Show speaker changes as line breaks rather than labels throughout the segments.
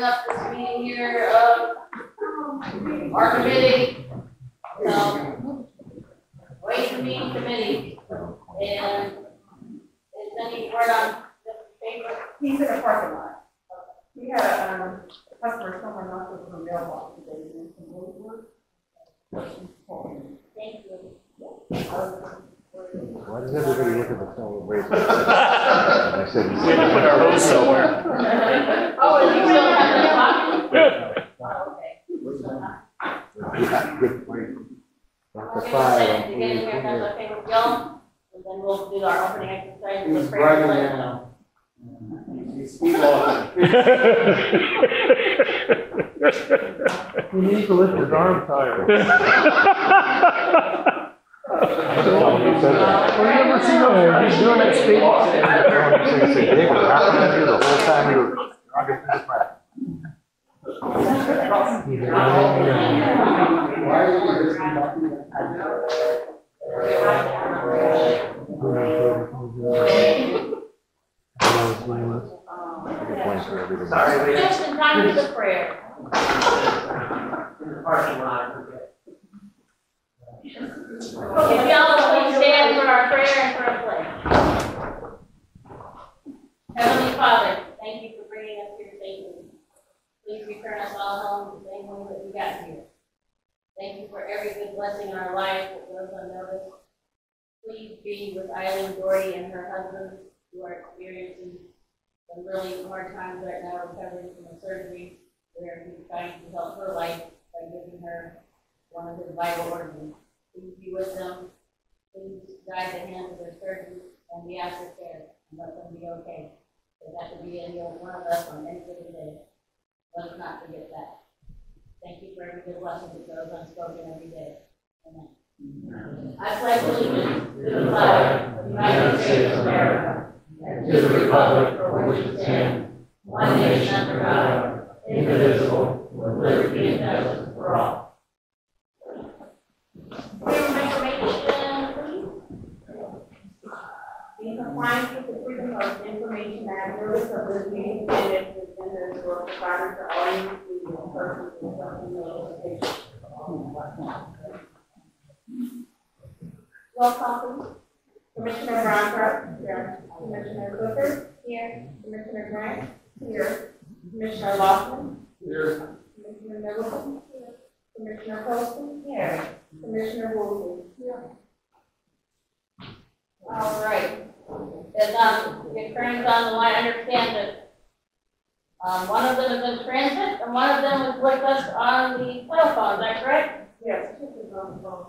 up this meeting here of our committee, Ways and Means Committee. And is any word on the paper?
He's in a parking lot. We had a customer, someone else with a mailbox today, doing some road work.
Thank you.
Why does everybody look at the celebration? I said,
We had to put our hose somewhere.
Oh, and you still have the copy? Oh, okay.
yeah, good point.
I'll
After
give us a
5,
second
I'm
to get in here, if that's okay with y'all, and then we'll do our opening exercise. He's
driving now. He's speed walking.
He needs to lift his arm higher.
Well, you never seen him. He's doing that speed walk.
The whole time you were running through the practice.
Sorry, we
Just in time for the prayer.
in the parking lot.
If y'all will please stand for our prayer and for our pledge. Heavenly Father, thank you for bringing us here safely. Please return us all home the same way that we got here. Thank you for every good blessing in our life that goes unnoticed. Please be with Eileen Doherty and her husband, who are experiencing some really hard times right now, recovering from a surgery where he's trying to help her life by giving her one of his vital organs. Please be with them. Please guide the hands of their surgeons and the aftercare and let them be okay. Because that would be any one of us on any given day. Let us not forget that. Thank you for every good blessing that goes unspoken every day. Amen. I pledge allegiance to the flag of the United States of America and to the republic for which it stands, one nation under God, indivisible, with liberty and justice for all. Information, please.
In compliance with the Freedom of Information Act, notice of this meeting and its agendas were provided to audience media persons requesting notification. Roll call, please. Commissioner Brown, here. Commissioner Clifford, here. Commissioner Grant, here. Commissioner Lawson,
Here.
Commissioner Middleton, here. Commissioner Poston, here. Commissioner Woolsey, here.
All right. As the attorneys on the line understand that one of them is in transit and one of them is with us on the telephone. Is that correct?
Yes, Chip is on the phone.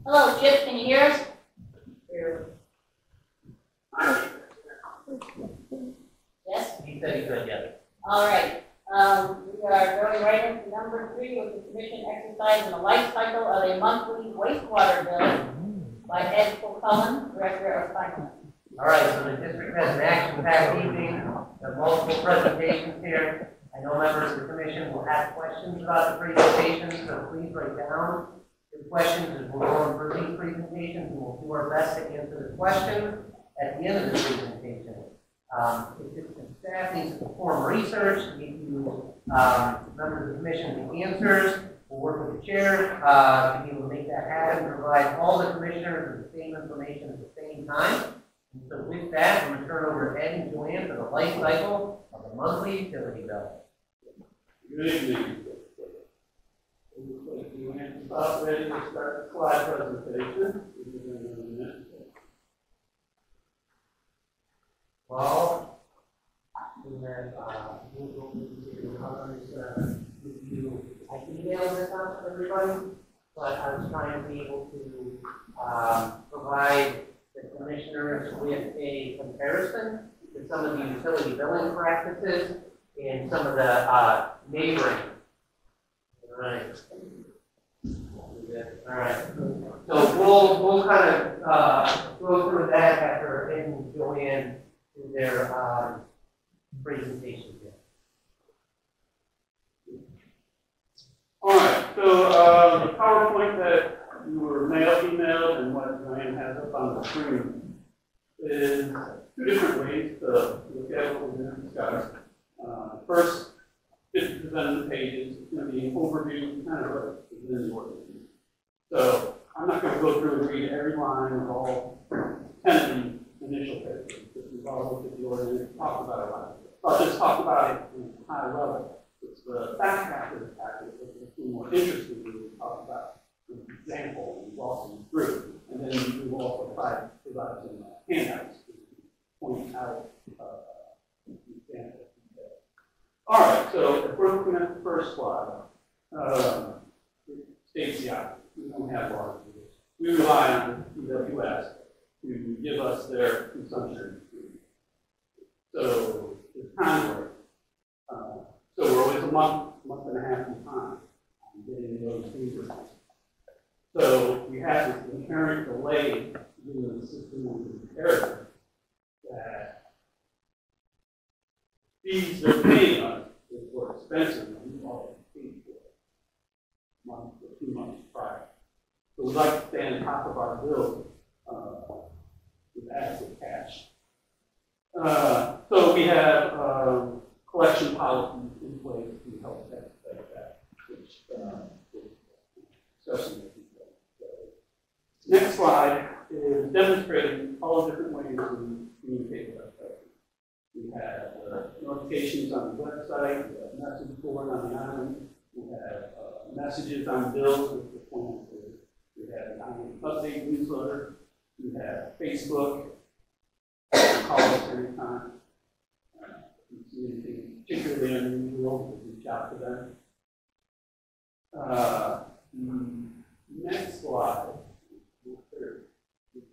Hello, Chip. Can you hear us?
Here.
Yes.
He said he could, yes.
All right. We are going right into number 3 with the commission exercise in the life cycle of a monthly wastewater bill by Ed Cullen, Director of Finance.
All right, so the district has an action-packed evening, there are multiple presentations here. I know members of the commission will have questions about the presentations, so please write down your questions as we're going through these presentations, and we'll do our best to answer the questions at the end of the presentation. If the staff needs to perform research, if you members of the commission the answers, we'll work with the chair to be able to make that happen, provide all the commissioners with the same information at the same time. And so with that, I'm going to turn over to Ed and Joanne for the life cycle of the monthly utility bill.
Good evening. Joanne, about ready to start the slide presentation.
Well, and then we'll go into others review. I emailed this out to everybody, but I was trying to be able to provide the commissioners with a comparison to some of the utility billing practices in some of the neighboring. All right. All right. So we'll kind of go through that after Ed and Joanne do their presentation here.
All right, so the PowerPoint that you were emailed, and what Joanne has up on the screen is two different ways to look at what we're going to discuss. First, just pages. It's going to be an overview, kind of what is in the ordinance. So I'm not going to go through and read every line of all 10 of the initial pages, because we've all looked at the ordinance and talked about it a lot. I'll just talk about it in a high level. It's the back half of the package that's a little more interesting. We'll talk about an example and walk them through. And then we will also provide some handouts to point out examples. All right, so if we're looking at the first slide, it states the obvious. We don't have laws for this. We rely on the PWS to give us their consumption. So it's time. So we're always a month and a half behind on getting those figures. So we have this inherent delay in the system of the inheritor that fees they're paying us is more expensive than we already paid for it, a month or 2 months prior. So we'd like to stay on top of our bills with adequate cash. So we have collection policies in place to help expedite that, which discussing with people. Next slide is demonstrating all the different ways we communicate with our customers. We have notifications on the website, we have message board on the island, we have messages on bills with the point. We have an island update newsletter, we have Facebook, you can call us anytime. If you see anything particularly unusual, reach out to them. The next slide is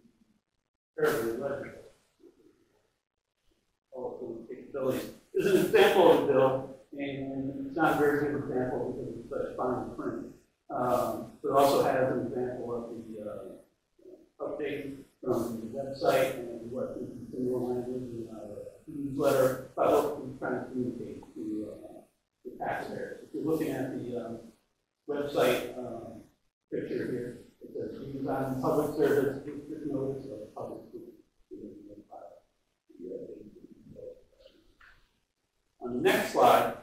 fairly legible. Also, capabilities. This is an example of the bill, and it's not a very good example because it's such fine print. But it also has an example of the update from the website and what we continue language in our newsletter about what we're trying to communicate to the taxpayers. If you're looking at the website picture here, it says use on public service, district notice of public school. On the next slide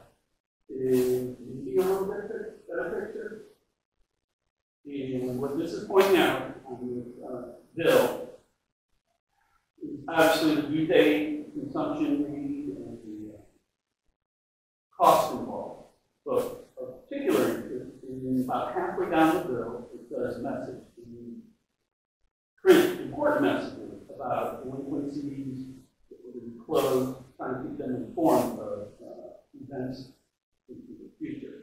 is you see a little bit better picture. And what this is pointing out on this bill is obviously the due date, consumption need, and the cost involved. But of particular interest is about halfway down the bill, it says message. We print important messages about delinquencies that will be closed, trying to keep them informed of events into the future.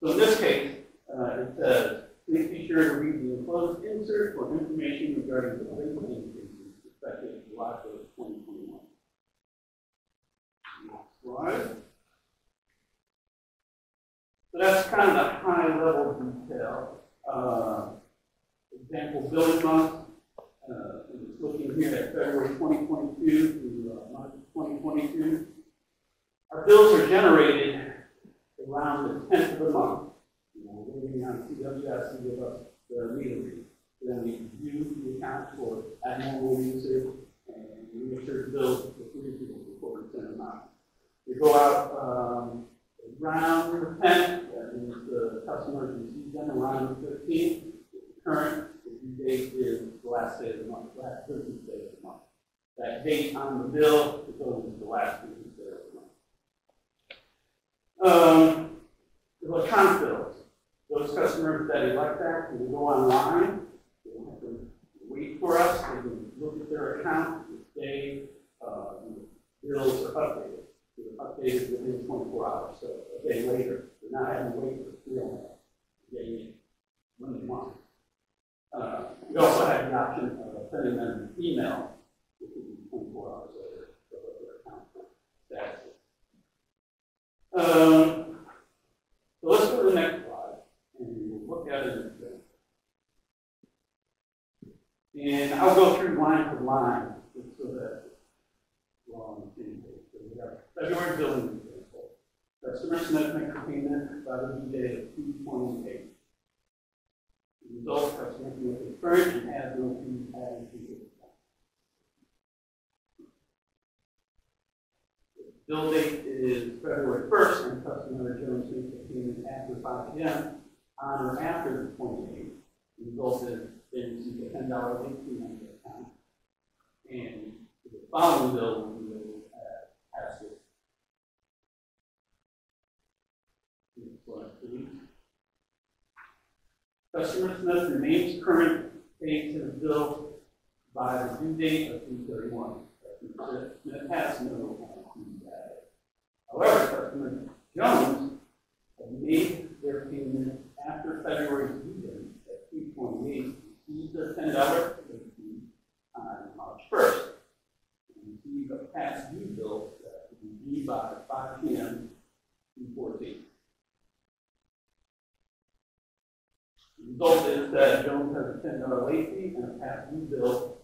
So in this case, it says, please be sure to read the enclosed insert for information regarding the delinquent increases effective July 1st, 2021. Next slide. So that's kind of the high-level detail. Example, billing month. Looking here at February 2022 to March 2022. Our bills are generated around the 10th of the month. We're waiting on CWS to give us their meter read. Then we review the accounts for abnormal usage and we make sure the bills are reasonable before we send them out. We go out around the 10th, that means the customers receive them around the 15th. The current due date is the last day of the month, last business day of the month. That date on the bill is always the last business day of the month. Electronic bills. Those customers that elect that can go online. They don't have to wait for us. They can look at their account the day the bills are updated. They're updated within 24 hours, so a day later. They're not having to wait for 3 hours. They when they want. We also have the option of sending them an email, which will be 24 hours later, so what their account status is. So let's go to the next slide, and we'll look at it again. And I'll go through line for line, just so that we're all on the same page. So we have February billing example. Customer Smith makes a payment by the due date of 2/28. The result, customer Smith is current and has no fees added to the account. Bill date is February 1st, and customer Jones makes a payment after 5 p.m. on or after the 28th. The result is they receive a $10 late fee on their account. And the following bill will be able to pass it. Customer Smith remains current paid to the bill by the due date of 3/31. Customer Smith has no fee added. However, customer Jones have made their payment after February's due date at 3/28, received their $10 late fee on March 1st, and received a past due bill that will be due by 5 p.m. 3/14. The result is that Jones has a $10 late fee and a past due bill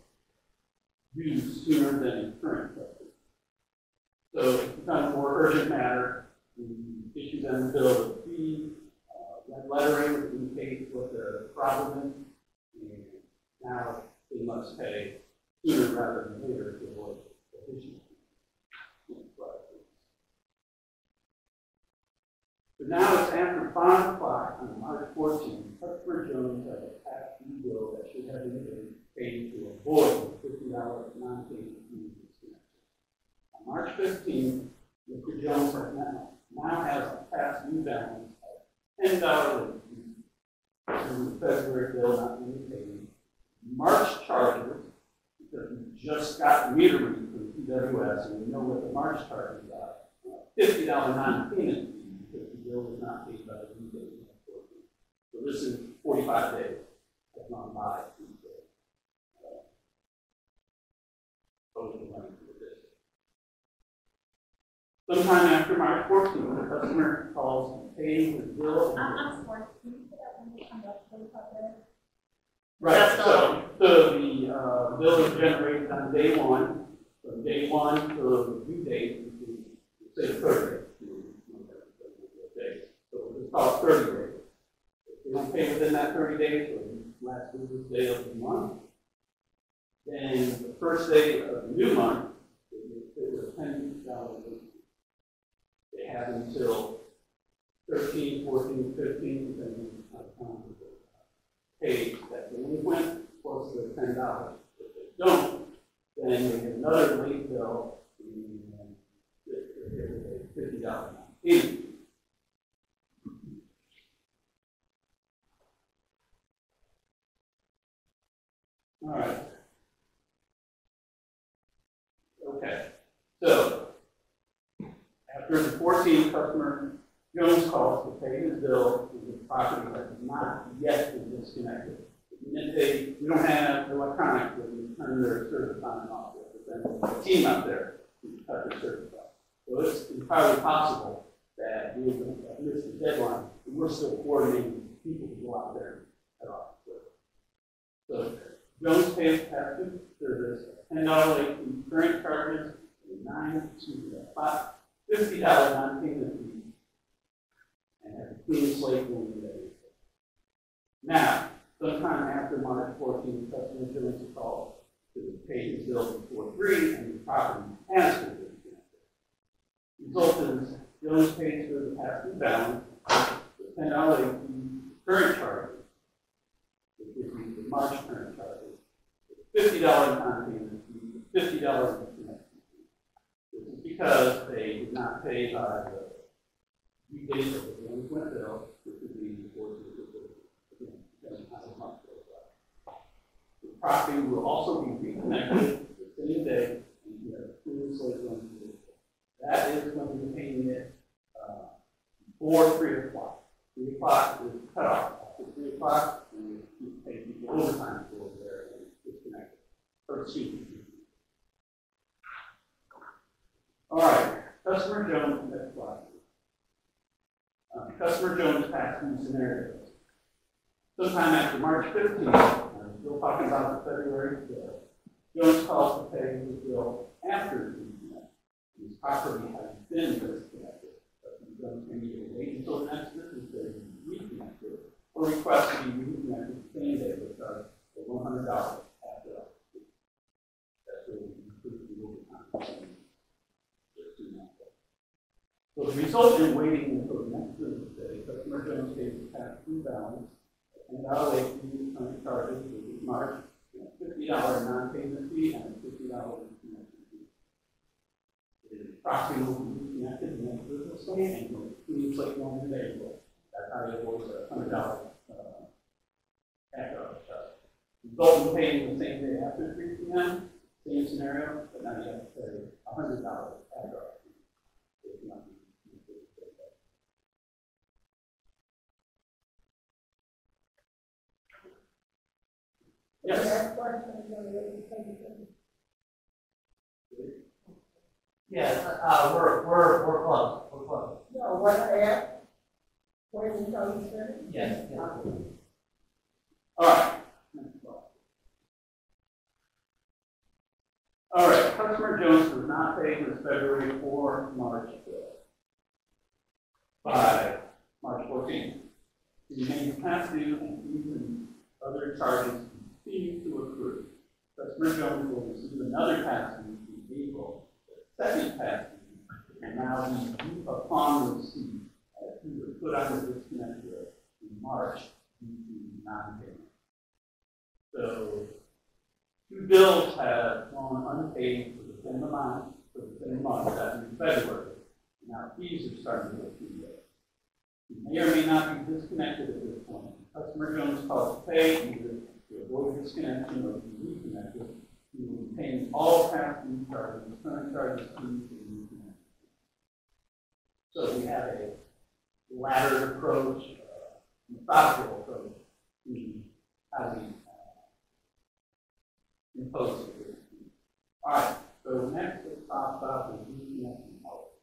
due sooner than his current customer. So it becomes a more urgent matter. We issue them a bill of fee, that lettering would indicate what the problem is, and now they must pay sooner rather than later to avoid the issue. But now it's after 5 o'clock on March 14th. Customer Jones has a past due bill that should have been paid to avoid the $50 non-payment fee. On March 15th, Mr. Jones now has a past due balance of $10 late fee from the February bill not being paid. March charges, because we just got meter reading from PWS and we know what the March charges are, $50 non-payment fee because the bill was not paid by the due date. So this is 45 days that's gone by. Sometime after March 14th, the customer calls to pay his bill.
I'm sorry, can you put that when you come up, please, up there?
Right, so the bill is generated on day one. From day one to the due date, say the 30th. So it's called 30 days. If they don't pay within that 30 days, or the last business day of the month, then the first day of the new month, it was $10. They have until 13, 14, 15, depending on the pay that delinquent plus the $10. If they don't, then they get another late bill and a $50 payment. All right. Okay. So after the 14th, customer Jones calls to pay his bill, and the property has not yet been disconnected. We don't have electronics that can turn their service on and off. There's a team out there to cut their service off. So it's entirely possible that we have missed the deadline, and we're still coordinating people to go out there and cut off the service. So Jones pays past due service $10 late fee, current charges, $50 non-payment fee, and has a clean slate when we get it. Now, sometime after March 14th, customer Jones is called to pay his bill before 3, and the property has been disconnected. Result is Jones pays for the past due balance, the $10 late fee, current charges, which is the March current charges, $50 non-payment fee, $50 disconnect fee. This is because they did not pay by the due date of the delinquent bill, which would be the 14th of the month. The property will also be reconnected the same day, and you have a clean slate on the day. That is when you're paying it before 3 o'clock. 3 o'clock is cut off. After 3 o'clock, and you pay people overtime to go over there and disconnect it. Or excuse me. All right, customer Jones, next slide. Customer Jones past due scenarios. Sometime after March 15th, I'm still talking about the February bill, Jones calls to pay his bill after the disconnect. His property has been disconnected. Jones can either wait until the next business day to be reconnected, or request to be reconnected the same day with charge for $100 after that. That's what we include the overtime. So the result in waiting until the next business day, customer Jones pays the past due balance and late fee current charges, which is March, $50 non-payment fee and a $50 connection fee. It is property will be connected the next business day and will please click one in April. That's how you avoid a $100 cash out charge. Result in paying the same day after 3 p.m. Same scenario, but now you have to pay $100 cash out. Yes.
Yes, we're close, we're close.
No, what I asked, where did you tell me to?
Yes, yes.
All right. All right, customer Jones does not pay his February or March bill by March 14th. He remains past due and fees and other charges continue to accrue. Customer Jones will receive another past due in April, the second past due, and now he due upon receipt as he was put on the disconnect bill in March due to non-payment. So 2 bills have gone unpaid for the same amount for the same month, that's in February. Now fees are starting to go through there. You may or may not be disconnected at this point. Customer Jones calls to pay, either to avoid disconnection or to be reconnected. He will be paying all past due charges, current charges, fees, and reconnection. So we have a laddered approach, methodical approach to how we impose it. All right, so next let's talk about the reconnection policy.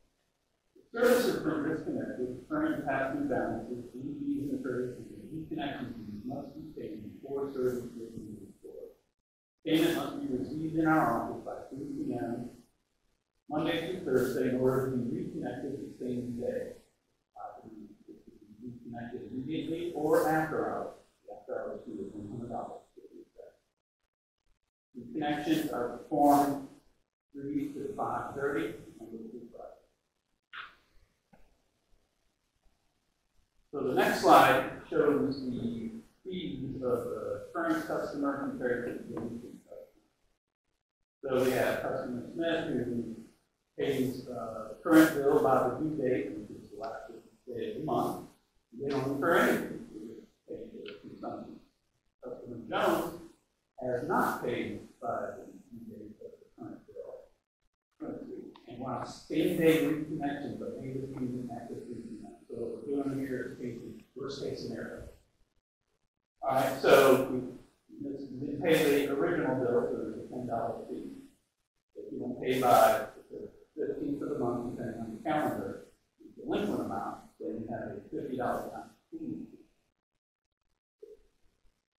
The service has been disconnected, current past due balances, fees and services, and reconnection fees must be paid before service is restored. Payment must be received in our office by 3 p.m. Monday through Thursday in order to be reconnected the same day. It can be reconnected immediately or after hours. After hours, fee is $100. The connections are performed 3 to 5:30 Monday through Friday. So the next slide shows the fees of the current customer compared to the delinquent customer. So we have customer Smith who pays current bill by the due date, which is the last day of the month. They don't incur anything. They pay the consumption. Customer Jones has not paid by the due date of the current bill. And want same day reconnection, but maybe it's being active reconnect. So what we're doing here is taking worst case scenario. All right, so we didn't pay the original bill, so there's a $10 fee. If you don't pay by the 15th of the month, depending on the calendar, the delinquent amount, then you have a $50 fee.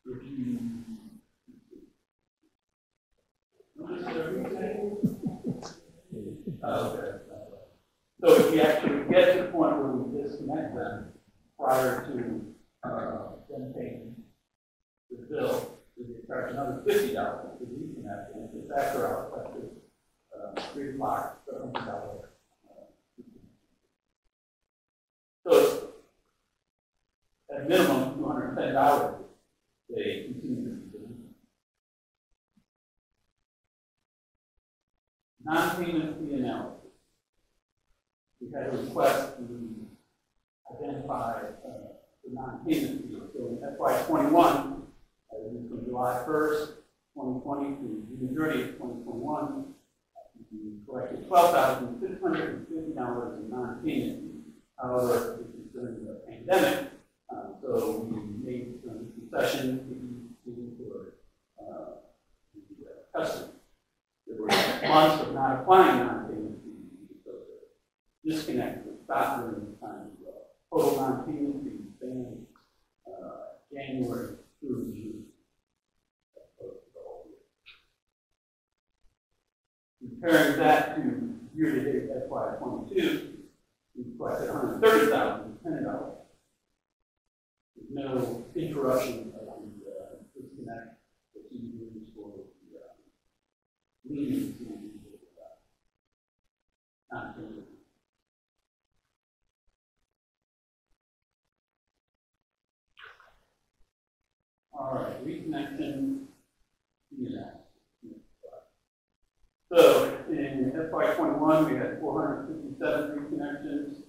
If you okay. So if we actually get to the point where we disconnect them prior to them paying the bill, we get charged another $50 to reconnect, and if it's after hours, after 3 o'clock, $100. So at minimum, $210 they continue to be doing. Non-payment fee analysis. We had a request to identify the non-payment fee. So in FY21, from July 1st, 2020 to June 30th, 2021, we collected $12,650 in non-payment fees. However, this is during the pandemic, so we made some concessions for the customers. There were months of not applying non-payment fees, so the disconnect was stopped during this time as well. Total non-payment fees banned January through June. Comparing that to year-to-date FY22, we collected $130,010. There's no interruption of the disconnect procedures for the. All right, reconnection. Yeah. So in FY 21, we had 457 reconnections.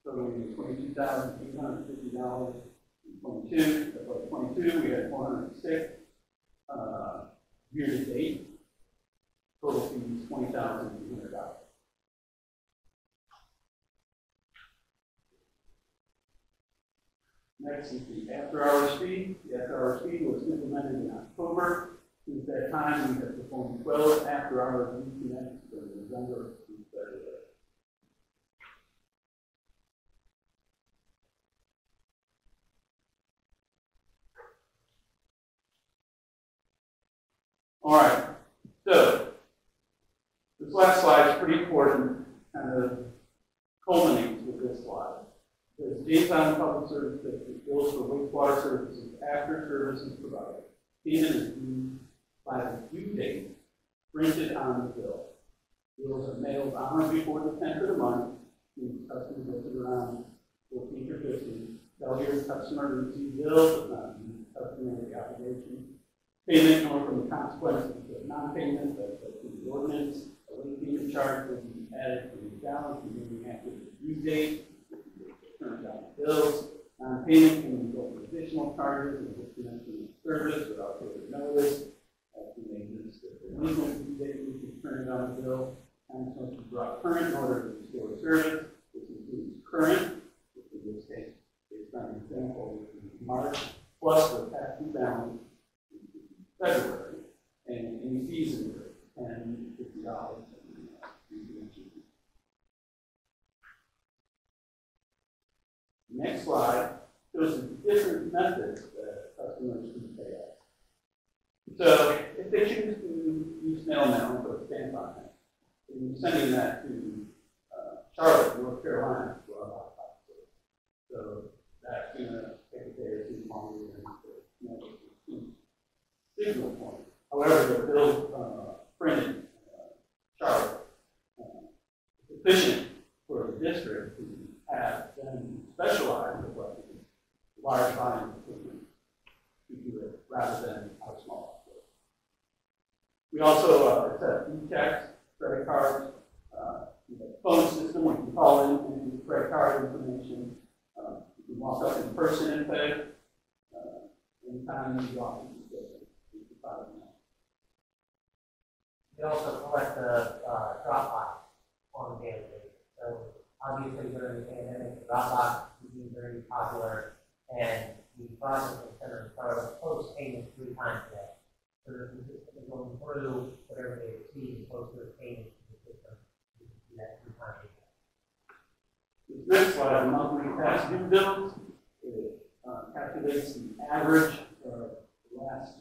So we $22,850. In 22, FY 22, we had 406. Year to date, total fees $20,200. Next is the after-hours fee. The after-hours fee was implemented in October. Since that time, we have performed 12 after-hours reconnects from November through February. All right, so this last slide is pretty important, kind of culminates with this slide. There's Jamestown Public Service District bills for wastewater services after services provided. Payment is due by the due date printed on the bill. Bills are mailed on or before the 10th of the month. The customer gets it around 14th or 15th. Tell your customer to receive bills, but not the customer the obligation. Payment nor from the consequences of non-payment, but to the ordinance, a late payment charge will be added to the balance beginning after the due date. Turn down bills. Non-payment can result in additional charges and disconnection of service without further notice. To make this legal due date, we can turn down the bill. And so to draw current in order to restore service, which includes current, which in this case, based on an example, which is March, plus the past due balance, February, and any fees incurred, and $50. Next slide shows the different methods that customers can pay us. So if they choose to use snail mail and put a stamp on it, and you're sending that to Charlotte, North Carolina, to our box. So that's going to take a day or two longer than the signal point. However, the bill printed Charlotte efficient for the district to have them specialized with what large volume equipment to do it rather than how small. We also accept e-checks, credit cards, phone system. We can call in and credit card information. You can walk up in person and pay. Anytime you walk in the building, you can buy it now.
We also collect the Dropbox on a daily basis. So obviously during the pandemic, Dropbox became very popular, and the processing center started post payments 3 times a day. So they're consistently going through whatever they receive and post their payments to the system. You can see that 3 times a day.
This next slide, monthly past due bills. It calculates the average for the last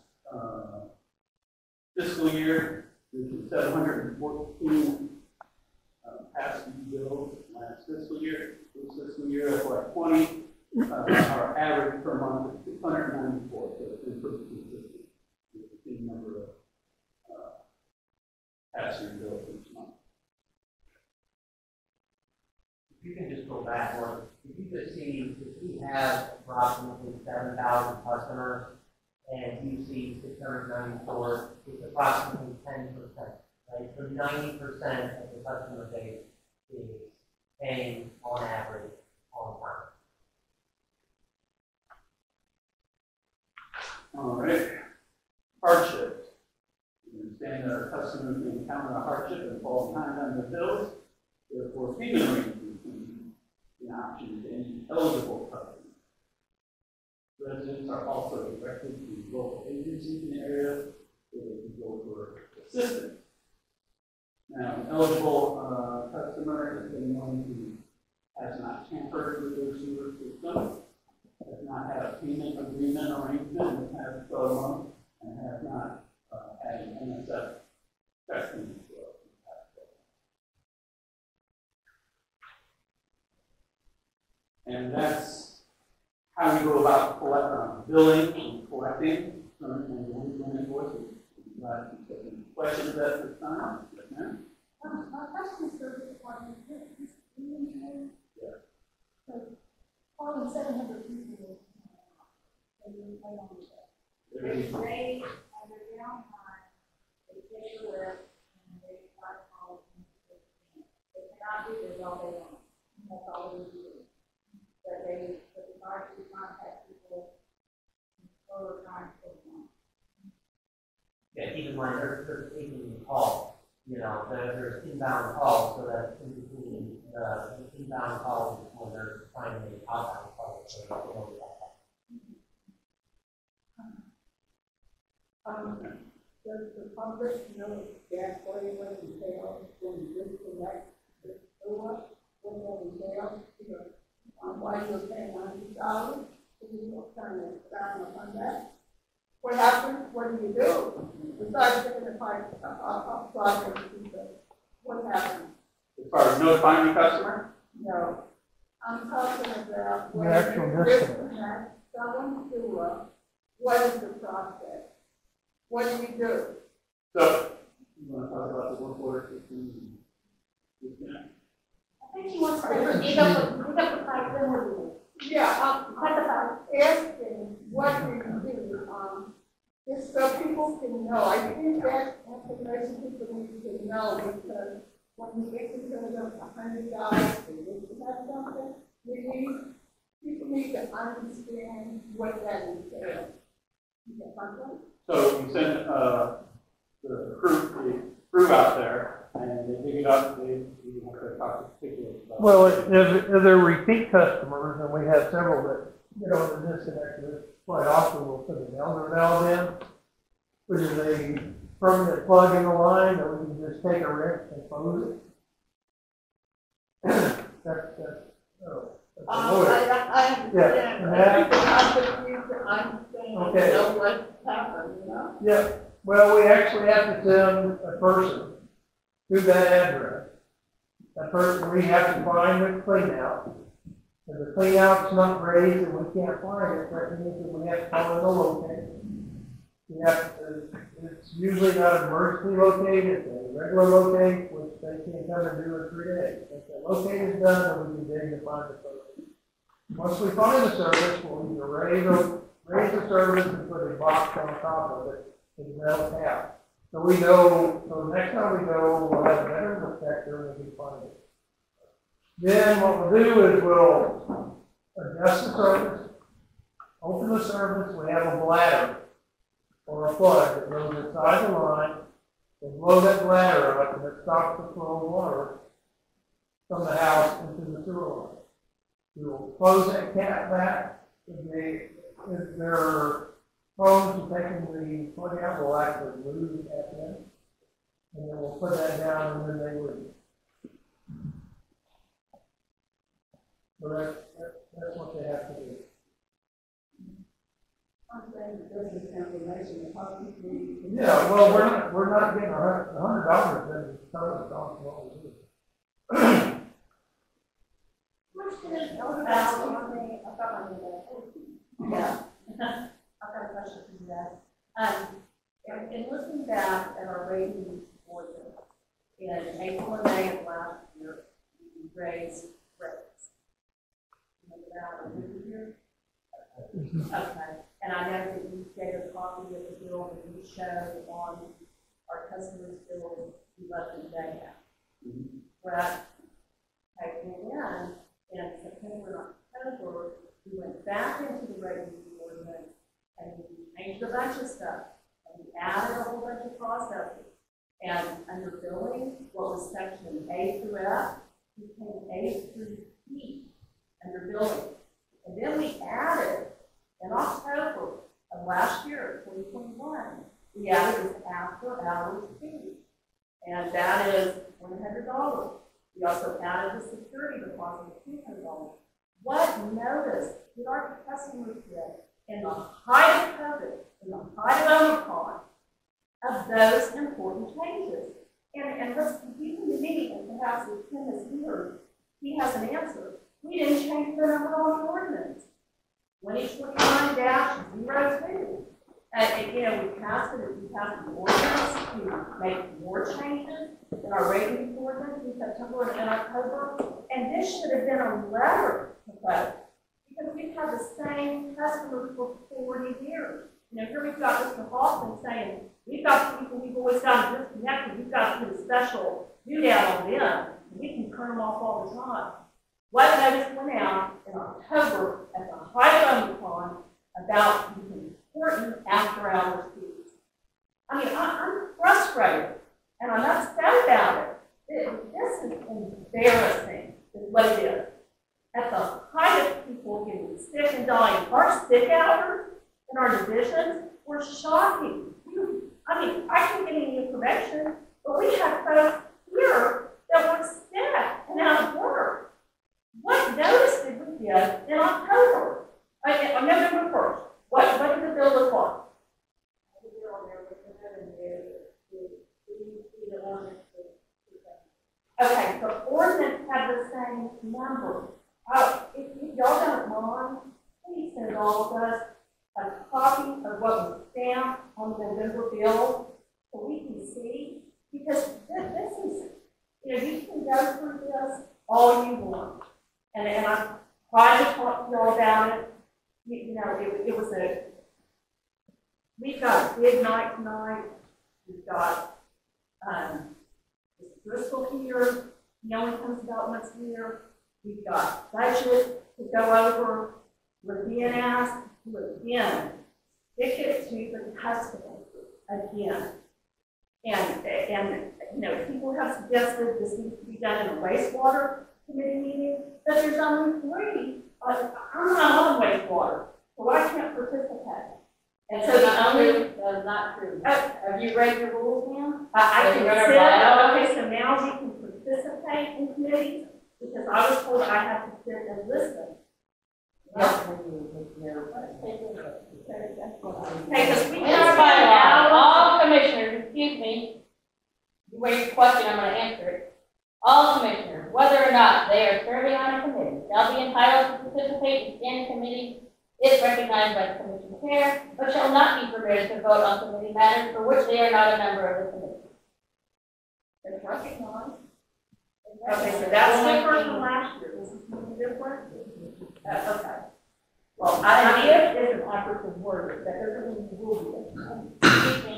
fiscal year, which is 714 past due bills last fiscal year. This fiscal year, FY 20, our average per month is 694, so it's been pretty consistent with the same number of past due bills each month.
If you can just go back one, if you just see, if we have approximately 7,000 customers and you see 694, it's approximately 10%, right? So 90% of the customer base is paying on average on time.
All right. Hardships. We understand that our customers may encounter a hardship and fall behind on their bills. Therefore, payment arrangements can be an option to any eligible customers. Residents are also directed to local agencies in the area where they can go for assistance. Now, an eligible customer is anyone who has not tampered with their sewer system, has not had a payment agreement arrangement in the past 12 months, and has not had an NSF check payment for us in the past 12 months. And that's how we go about billing and collecting current and delinquent invoices. Any questions at this time? Yes, ma'am?
Our customer service department is inventory.
Yes.
So, probably 700 people.
happy, there's all they want. That's all they do. But they try to contact people over time for them.
Yeah, keep in mind, they're taking calls, you know, there's inbound calls, so that in between the inbound calls is when they're trying to make outbound calls, so they don't get
Does the public know exactly what entails when you disconnect the sewer, when that entails, why you're paying $100, if you don't turn it down upon that? What happens? What do you do? Besides taking the pipe up, what happens?
As far as notifying the customer,
No. I'm talking about
The
when
actual
you
disconnect.
disconnect someone's sewer, what is the process? What do you do?
so, you want to talk about the work order system?
I think she wants to dig up the pipe, then we'll do it.
Yeah,
Cut the pipe.
asking, what do you do? Just so people can know. I think that information people need to know, because when you get to $100, you have something, people need to understand what that entails. You get my point?
So you send the crew out there, and they dig it up, they have to talk to particulars about it.
Well, if they're repeat customers, and we have several that get on the disconnect list, quite often we'll put an elder valve in, which is a permanent plug in the line that we can just take a wrench and close it. That's a lawyer.
I understand.
Yeah, and that-
I understand.
Okay.
Know what happened, you know?
Yeah, well, we actually have to send a person to that address. That person, we have to find the cleanout. If the cleanout's not raised and we can't find it, that means that we have to call it a locate. We have to, it's usually not an emergency locate, it's a regular locate, which they can come and do in 3 days. If the locate is done, then we can dig to find the person. Once we find the service, we'll either raise the service and put a box on top of it with a metal cap. So we know, so next time we go, we'll have a better detector when we find it. Then what we'll do is we'll adjust the service, open the service, we have a bladder or a plug that goes inside the line, and blow that bladder up, and it stops the flow of water from the house into the sewer line. We will close that cap back. If there are problems with taking the plug out, we'll actually move the cap in, and then we'll put that down, and then they would. So that's what they have to do.
I'm saying that this is information that public needs to know.
Yeah, well, we're not getting $100 then tons of what we do.
Question is, about I've got my name there. Yeah. I've got a question for you guys. In looking back at our ratings for this, in April and May of last year, we raised rates. Remember that, over here? Okay, and I know that you gave a copy of the bill that you showed on our customers' bills, you let them day out. Correct? Okay, and then in September and October, we went back into the rating ordinance and we changed a bunch of stuff. And we added a whole bunch of processes. And under billing, what was section A through F became A through E under billing. And then we added, in October of last year, 2021, we added this after hours fee. And that is $100. We also added the security deposit of $200. What notice did our customers get in the height of COVID, in the height of Omicron, of those important changes? And let's give me the meeting, and perhaps if Tim is here, he has an answer. We didn't change the number on the ordinance. 2029-02. We passed the ordinance to make more changes in our rating ordinance in September and October. And this should have been a letter to folks, because we've had the same customers for 40 years. Here we've got Mr. Hoffman saying, we've got people we've always got to disconnect, and we've got to do a special do down on them. We can turn them off all the time. What notice went out in October at the height of Omicron about the important after-hours fees. I mean, I'm frustrated, and I'm upset about it. This is embarrassing, is what it is. At the height of people getting sick and dying, our sick hours in our divisions were shocking. I mean, I can't get any information, but we had folks here that were sick and out of work. What notice did we get in October? On November 1st? What did the bill look like? Okay, the ordinance had the same number. If y'all don't mind, please send all of us a copy of what was stamped on the November bill so we can see, because this is, you can go through this all you want. And I tried to talk to y'all about it. It was we've got a big night tonight. We've got Bristol here. No one comes about what's here. We've got budget to go over. We're being asked to again stick it to the customer again. And people have suggested this needs to be done in a wastewater committee meeting, but there's only 3. I'm not on wastewater, so I can't participate.
And so the only, that's not true. Have you read your rules now?
I can
Have you
sit,
read
okay, so now we can participate in committees, because I was told I have to sit and listen. Okay, because we
In our bylaw, all commissioners, excuse me, you raised your question, I'm going to answer it. All commissioners, whether or not they are serving on a committee, shall be entitled to participate in committee if recognized by the commission chair, but shall not be permitted to vote on committee matters for which they are not a member of the committee.
It's recognized. Okay, so that's different from last year. This is different. Okay. Well, I is an operative word. That doesn't mean you will be.
Excuse me.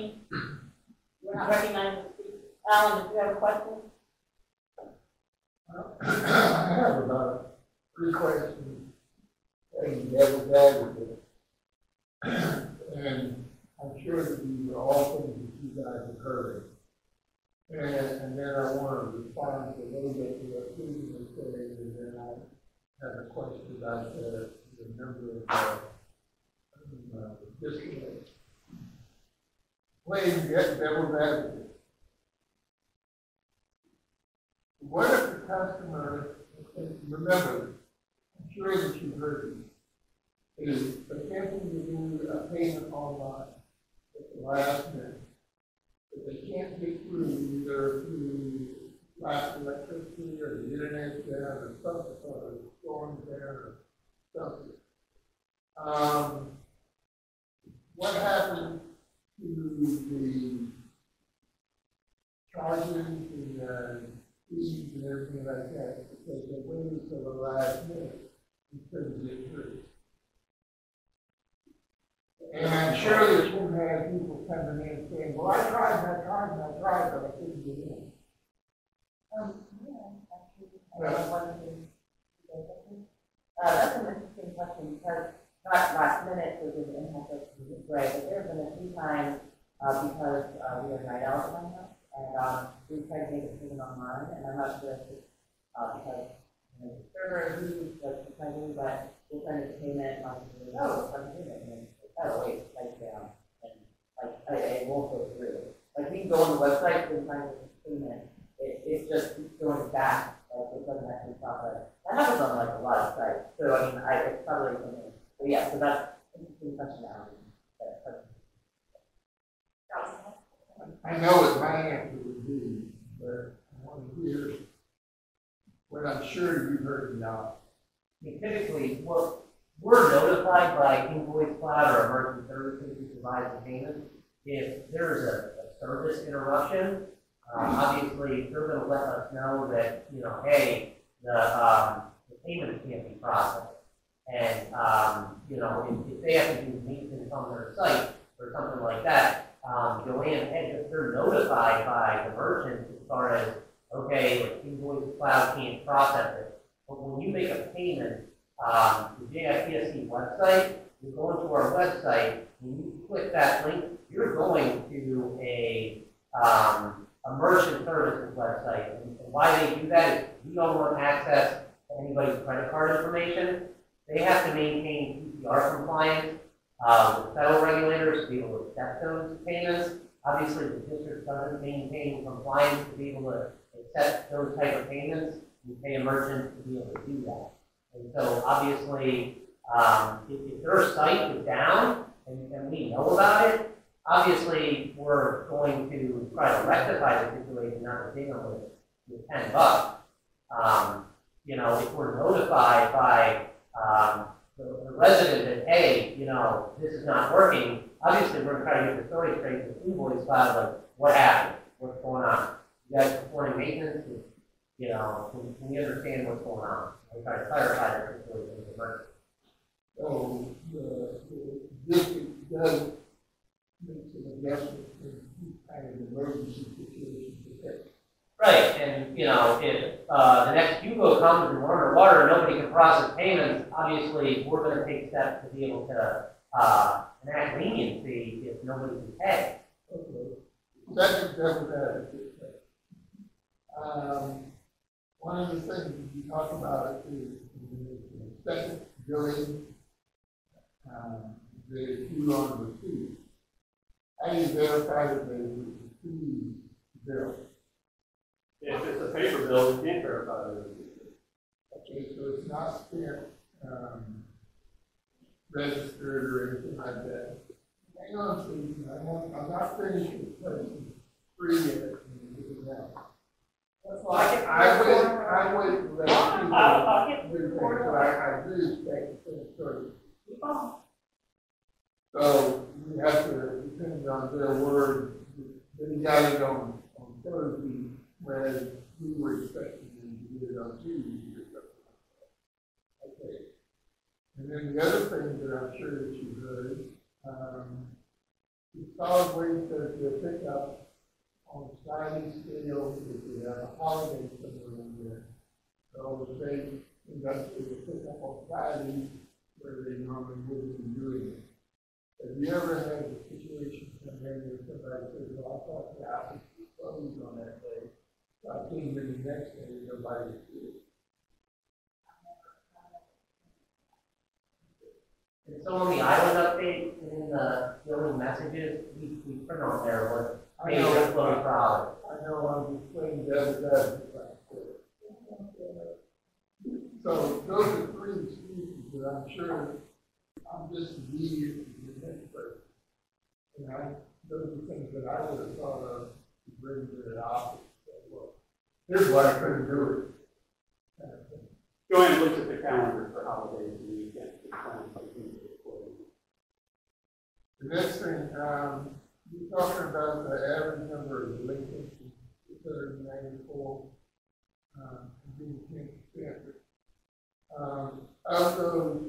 We're not recognizing the speaker. Alan, do you have a question?
I have about 3 questions. And devil's advocate. And I'm sure that these are all things that you guys have heard. And then I want to respond to a little bit to what Susan was saying, and then I have a question about the number of disconnects. Playing devil's advocate. What if the customer, remember, I'm sure that you've heard it, is attempting to do a payment online at the last minute, but they can't get through either through last electricity or the internet down or something, or the storm there or something. What happens to the charges and fees and everything like that because they waited until the last minute and couldn't get through? And surely it wouldn't have people coming in saying, well, I tried, but I couldn't get in.
That's an interesting question because not last minute was an impact was great, but there have been a few times because we have night owls in my house and we tried to make it payment online, and I'm not sure if it's because the server who's like complaining, but we'll send it to payment on the payment and then oh wait, like down and like it won't go through. Like we can go on the website and find the payment. It just keeps going back. Like it doesn't actually stop it. That happens on like a lot of sites. So I mean, it's probably something. But yeah, so that's interesting functionality.
I know what my answer would be, but I want to hear what I'm sure you've heard now.
I mean, typically, well, we're notified by Invoice Cloud or Emergency Services who provides the payment if there's a service interruption. Obviously, they're going to let us know that, hey, the payment can't be processed. And, if they have to do maintenance on their site or something like that, Joanne, if they're notified by the merchant as far as okay, like invoice cloud can't process it. But when you make a payment, the JFPSC website, you go into our website, when you click that link, you're going to a merchant services website. And why they do that is we don't want access to anybody's credit card information. They have to maintain PCR compliance with federal regulators to be able to accept those payments. Obviously, the district doesn't maintain compliance to be able to accept those type of payments. You pay a merchant to be able to do that. And so obviously, if their site is down and we know about it, obviously we're going to try to rectify the situation, not to pay them with $10. You know, if we're notified by the resident that, hey, you know, this is not working, obviously we're going to try to get the story straight with invoice file, like what happened, what's going on. You guys performing maintenance, you know, can we understand what's going on? We try to clarify the situation with the merchant.
So the district does make some adjustments in these kind of emergency situations.
Right, and you know, if the next Hugo comes and we're underwater and nobody can process payments, obviously we're going to take steps to be able to enact leniency if nobody can pay.
Okay. Second, one of the things you talk about is the second billing that you on receive. How do you verify that they receive the bill?
If it's a paper bill, we can't verify that.
Okay, so it's not stamped, registered or anything like that. Hang on, please. I'm not finished with question 3 yet. I would let people do things, but I do expect to finish first. So we have to depend on their word. They got it on Thursday, whereas we were expecting them to get it on Tuesday or something. Okay. And then the other thing that I'm sure that you heard, the solid waste does their pickup on a sliding scale if we have a holiday somewhere in there. So they conduct a pickup on Friday where they normally wouldn't be doing it. Have you ever had a situation come in where somebody says, well, I thought the office was closed on that day, so I came in the next day and nobody was here?
And so on the island update in the building messages, we print on there what
I
page
know.
is flowing product.
I know I'm just playing devil's advocate. So those are 3 excuses that I'm sure I'm just immediately the next person. And those are things that I would have thought of to bring to the office. Well, here's why I couldn't do it.
Joanne looks at the calendar for holidays and weekends.
The next thing, you're talking about the average number of delinquents, 694, being 10%. Of those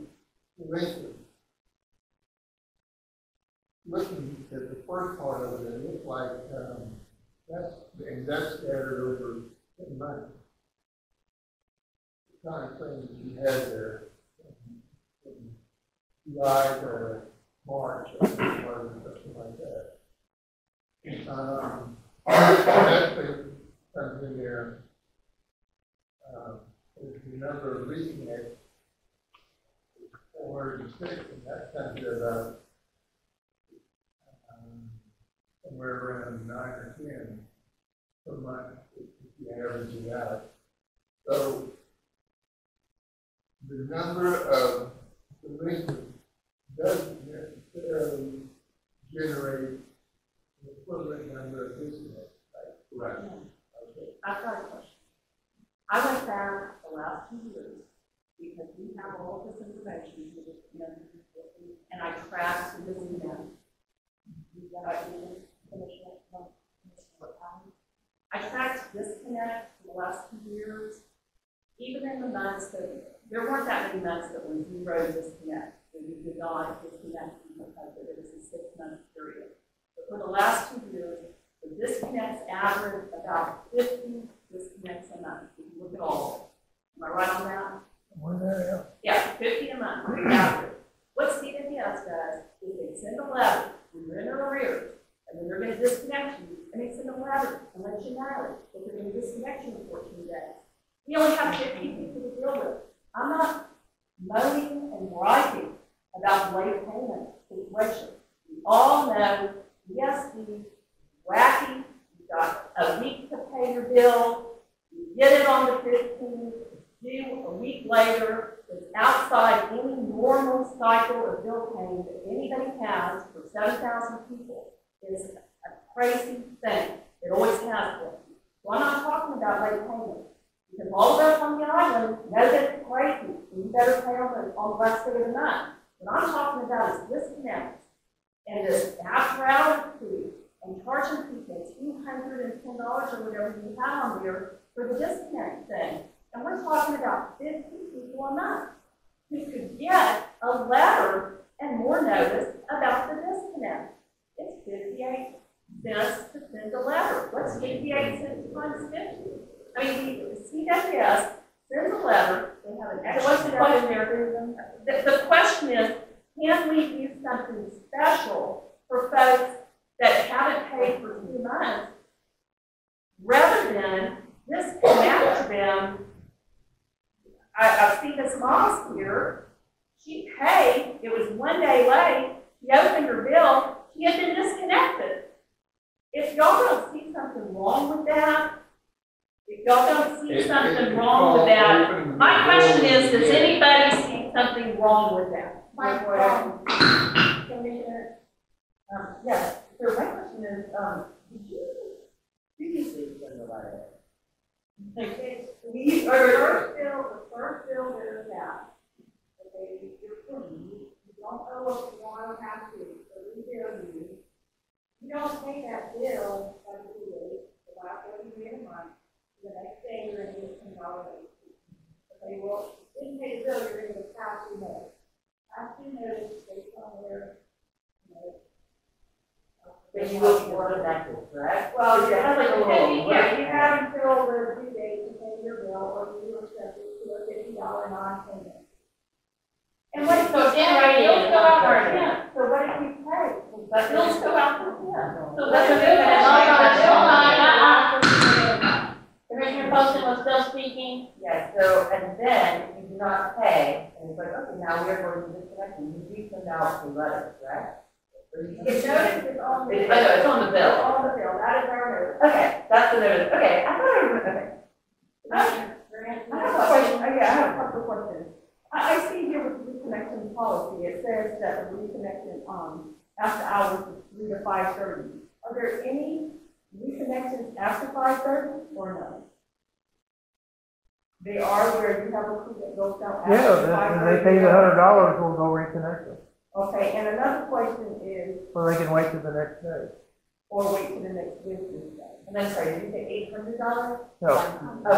delinquents, looking at the first part of it, it looks like that's scattered over 10 months. The kind of thing that you had there, from July to March or something like that. That thing comes in there. The number of reconnects is 406, and that comes to about somewhere around 9 or 10 per month if you average it out. So the number of delinquents doesn't necessarily generate the equivalent number of disconnects, right? Correct. Okay.
I've got a question. I went back the last 2 years because we have all this information and I tracked the disconnect. I tracked disconnect for the last 2 years, even in the months that there weren't that many months that were 0 disconnect. We did not disconnect because it was a 6-month period. But for the last 2 years, the disconnects averaged about 50 disconnects a month. If you look at all. Am I right on that?
Well,
Yeah, 50 a month, on average. What CWS does is they send a letter when you're in their arrears, and then they're gonna disconnect you, and they send a letter and let you know that they're gonna disconnect you in 14 days. We only have 50 people to deal with. I'm not moaning and griping about late payment situation. We all know, yes, the wacky, you got a week to pay your bill, you get it on the 15th, due a week later, is outside any normal cycle of bill paying that anybody has for 7,000 people. Is a crazy thing. It always has been. So I'm not talking about late payment. Because all of us on the island know that it's crazy. And you better pay on the last day of the month. What I'm talking about is disconnects and this apparatus fee and charging people $210 or whatever you have on there for the disconnect thing. And we're talking about 50 people a month who could get a letter and more notice about the disconnect. It's 58 cents to send a letter. What's 58 cents times 50? I mean, the CWS sends a letter, they have an extra question there. The question is, can we do something special for folks that haven't paid for 2 months rather than disconnect them? I've seen Ms. Moss here. She paid, it was 1 day late, she opened her bill, she had been disconnected. If y'all don't see something wrong with that, if y'all don't see something wrong with that, my question is, does anybody see something wrong with that?
Commissioner, yes, so my question is, did you previously send a letter?
The first bill that is out, okay, you're clean, you don't owe us one half to, so we bill you. You don't pay that bill by the due date, about $30 a month, the next day you're gonna get $10 late. Okay, well, if you didn't pay the bill, you're gonna get past due notice. Past due notice based on where, you know.
Then you will be disconnected, correct?
Well,
You have like a little.
yeah, you have until the due date to pay your bill, or you are subject to a $50 non-payment. And what,
So generated
bills go out
in
for him, so what did we pay?
But
Bills go out for him. So
But Commissioner Poston was still speaking.
Yes, so, and then if you do not pay, and it's like, okay, now we're going to disconnect you, you send out the letter, correct?
It's notice is on the.
It's on the bill.
On the bill, that is our notice.
Okay, that's the notice, okay, I thought I was, okay. I have a question, I have a couple of questions.
I see here with the reconnection policy, it says that the reconnection, after hours is 3 to 5:30. Are there any reconnections after 5:30 or no? They are where you have a crew that goes out after 5:30?
yeah, when they pay the $100, we'll go reconnect them.
Okay, and another question is,
So they can wait till the next day.
or wait till the next business day.
And then, sorry, did you say $800?
No,
Oh, I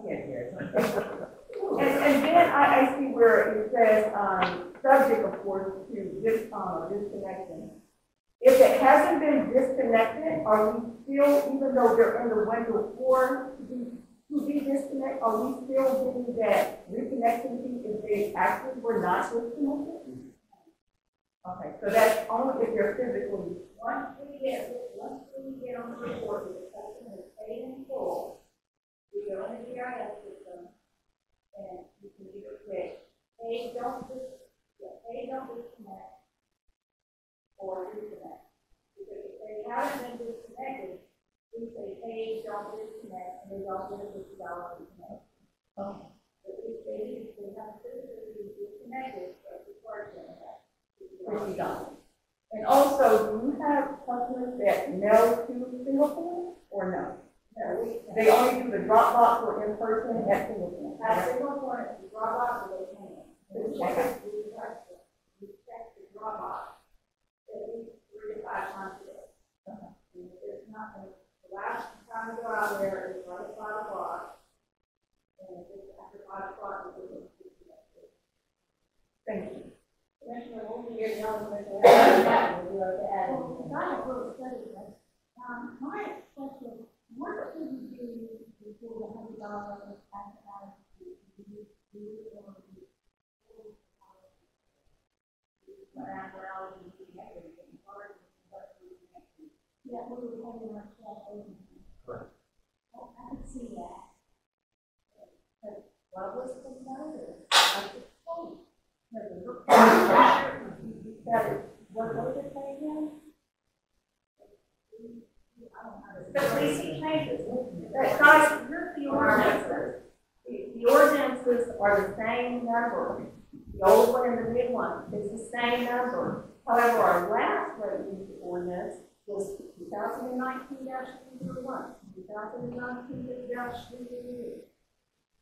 can't hear it.
And then I see where it says, subject, of course, to this, disconnection. If it hasn't been disconnected, are we still, even though they're in the window for to be disconnected, are we still getting that reconnection fee if they actually were not disconnected? Okay, so that's only if you're physically. Once we get on the report that the customer is paid in full, we go in the GIS system, and you can either say, hey, don't disconnect, or reconnect. Because if they haven't been disconnected, we say, hey, don't disconnect, and they don't get a $50 reconnect. Okay. But if they have physically disconnected, that's the charge them that. $50. And also, do you have customers that mail to Singapore or no? No, they only do the drop box or in person at Singapore. At Singapore, the drop box or they can. We check the drop box at least 3 to 5 times a day. It's not, the last time we go out there is right at 5 o'clock. And if it's after 5 o'clock, we will be disconnected. Thank you. Commissioner, we'll be here now. My question, what should we do we pull $100 out of yeah, we were having our chat over.
Correct.
Oh, I could see that.
What was the matter? I just told you. What was it saying again?
But please see changes. Guys, here's the ordinances. The ordinances are the same number. The old one and the new one is the same number. However, our last rate use ordinance was 2019-301, 2019-302.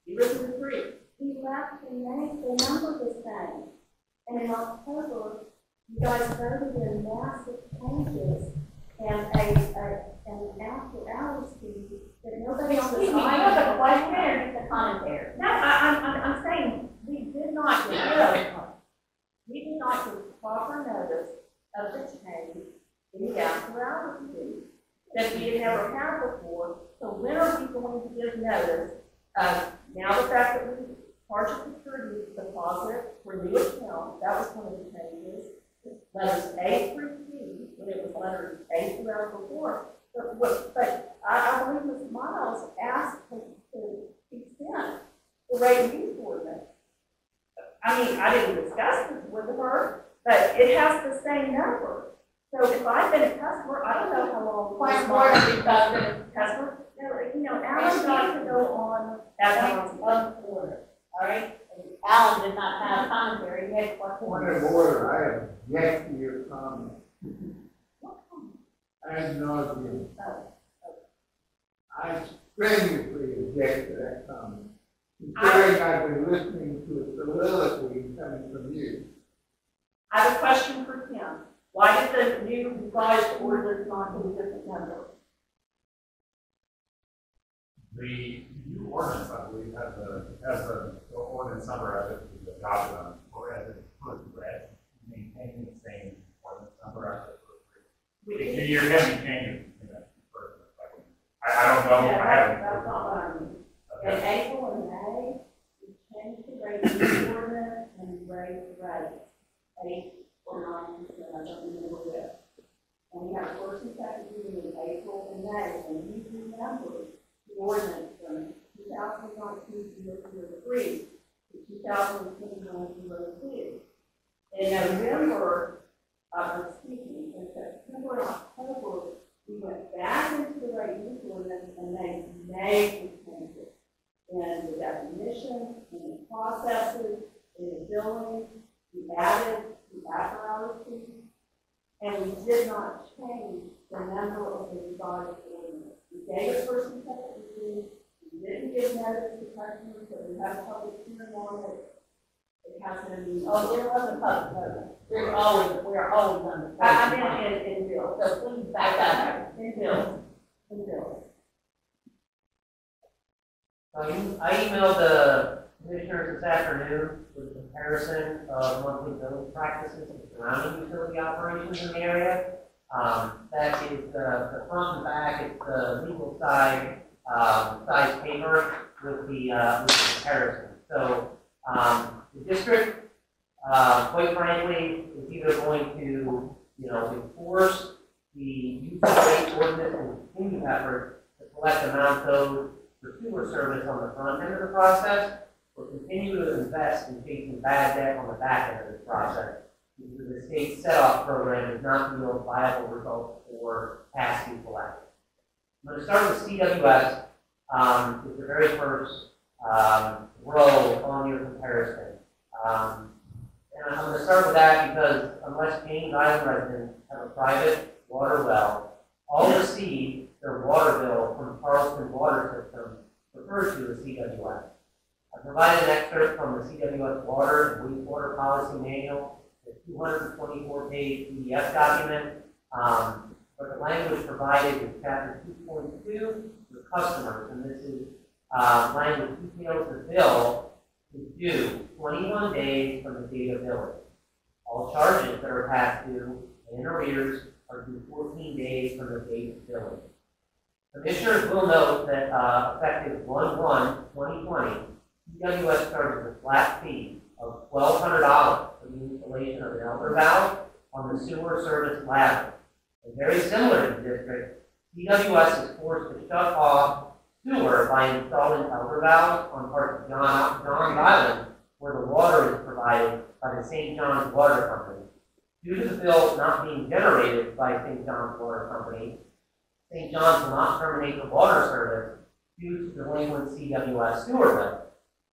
003. We left the name, the number the same. And in October, you guys voted in massive changes and an after hours fee that nobody on the
Excuse me, you
side.
have a question or just a commentary?
No, I'm saying we did not give proper notice of the change in the after hours fee that we had never had before. So when are we going to give notice of, now the fact that we charge a security deposit for new accounts, that was one of the changes. Letters A through C, when it was letters A through L before. But I believe Ms. Miles asked to extend the rate of use ordinance. I mean, I didn't discuss this with her, but it has the same number. So if I've been a customer, I don't know how long.
Point of order, because
Customer, you know, Alan got to go on.
that's on order, all right? And Alan did not have commentary, he had question.
Point of order, I object to your comment. Ad nauseam. I strenuously object to that comment. Considering I've been listening to a soliloquy coming from you.
I have a question for Tim. Why did the new revised ordinance not give a different number?
The new ordinance, I believe, has the ordinance number as it was adopted on, or as it was read, maintaining the same ordinance number as it was read. You're having changes in that first and second. I don't know, I haven't.
That's not what I mean. In
Okay.
April and May, we changed the rate of use ordinance and we raised the rate 8 or 9%, I don't remember which. And we had first and second reading in April and May, and we remembered the ordinance from 2019-003 to 2021-02. In November, in September and October, we went back into the rate use ordinance and made major changes in the definition, in the processes, in the billing. We added the after hours fee, and we did not change the number of the revised ordinance. We gave it first and second reading. We didn't give notice to customers, but we had a public hearing on it. It has been.
Oh, there was a public notice. We're always on the.
I meant in bills.
So please back up.
In bills. In bills.
I emailed the commissioners this afternoon with a comparison of monthly billing practices and surrounding utility operations in the area. That is the front and back, it's the legal side, size paper with the comparison. So the district, quite frankly, is either going to, enforce the use of rate ordinance and continue efforts to collect amount owed for sewer service on the front end of the process, or continue to invest in chasing bad debt on the back end of this process, because the state set-off program does not yield viable results for past due collections. I'm going to start with CWS, with the very first row on your comparison. And I'm going to start with that because unless James Island residents have a private water well, all receive their water bill from Charleston Water System, referred to as CWS. I provided an excerpt from the CWS Water and Wastewater Policy Manual, the 224-page PDF document, but the language provided is Chapter 2.2 for customers, and this is language details the bill is due 21 days from the date of billing. All charges that are past due and in arrears are due 14 days from the date of billing. Commissioners will note that effective 1/1/2020, CWS charges a flat fee of $1,200 for the installation of an elder valve on the sewer service ladder. And very similar to the district, CWS is forced to shut off sewer by installing elder valves on parts of John's Island where the water is provided by the St. John's Water Company. Due to the bill not being generated by St. John's Water Company, St. John's will not terminate the water service due to delinquent CWS sewer bill.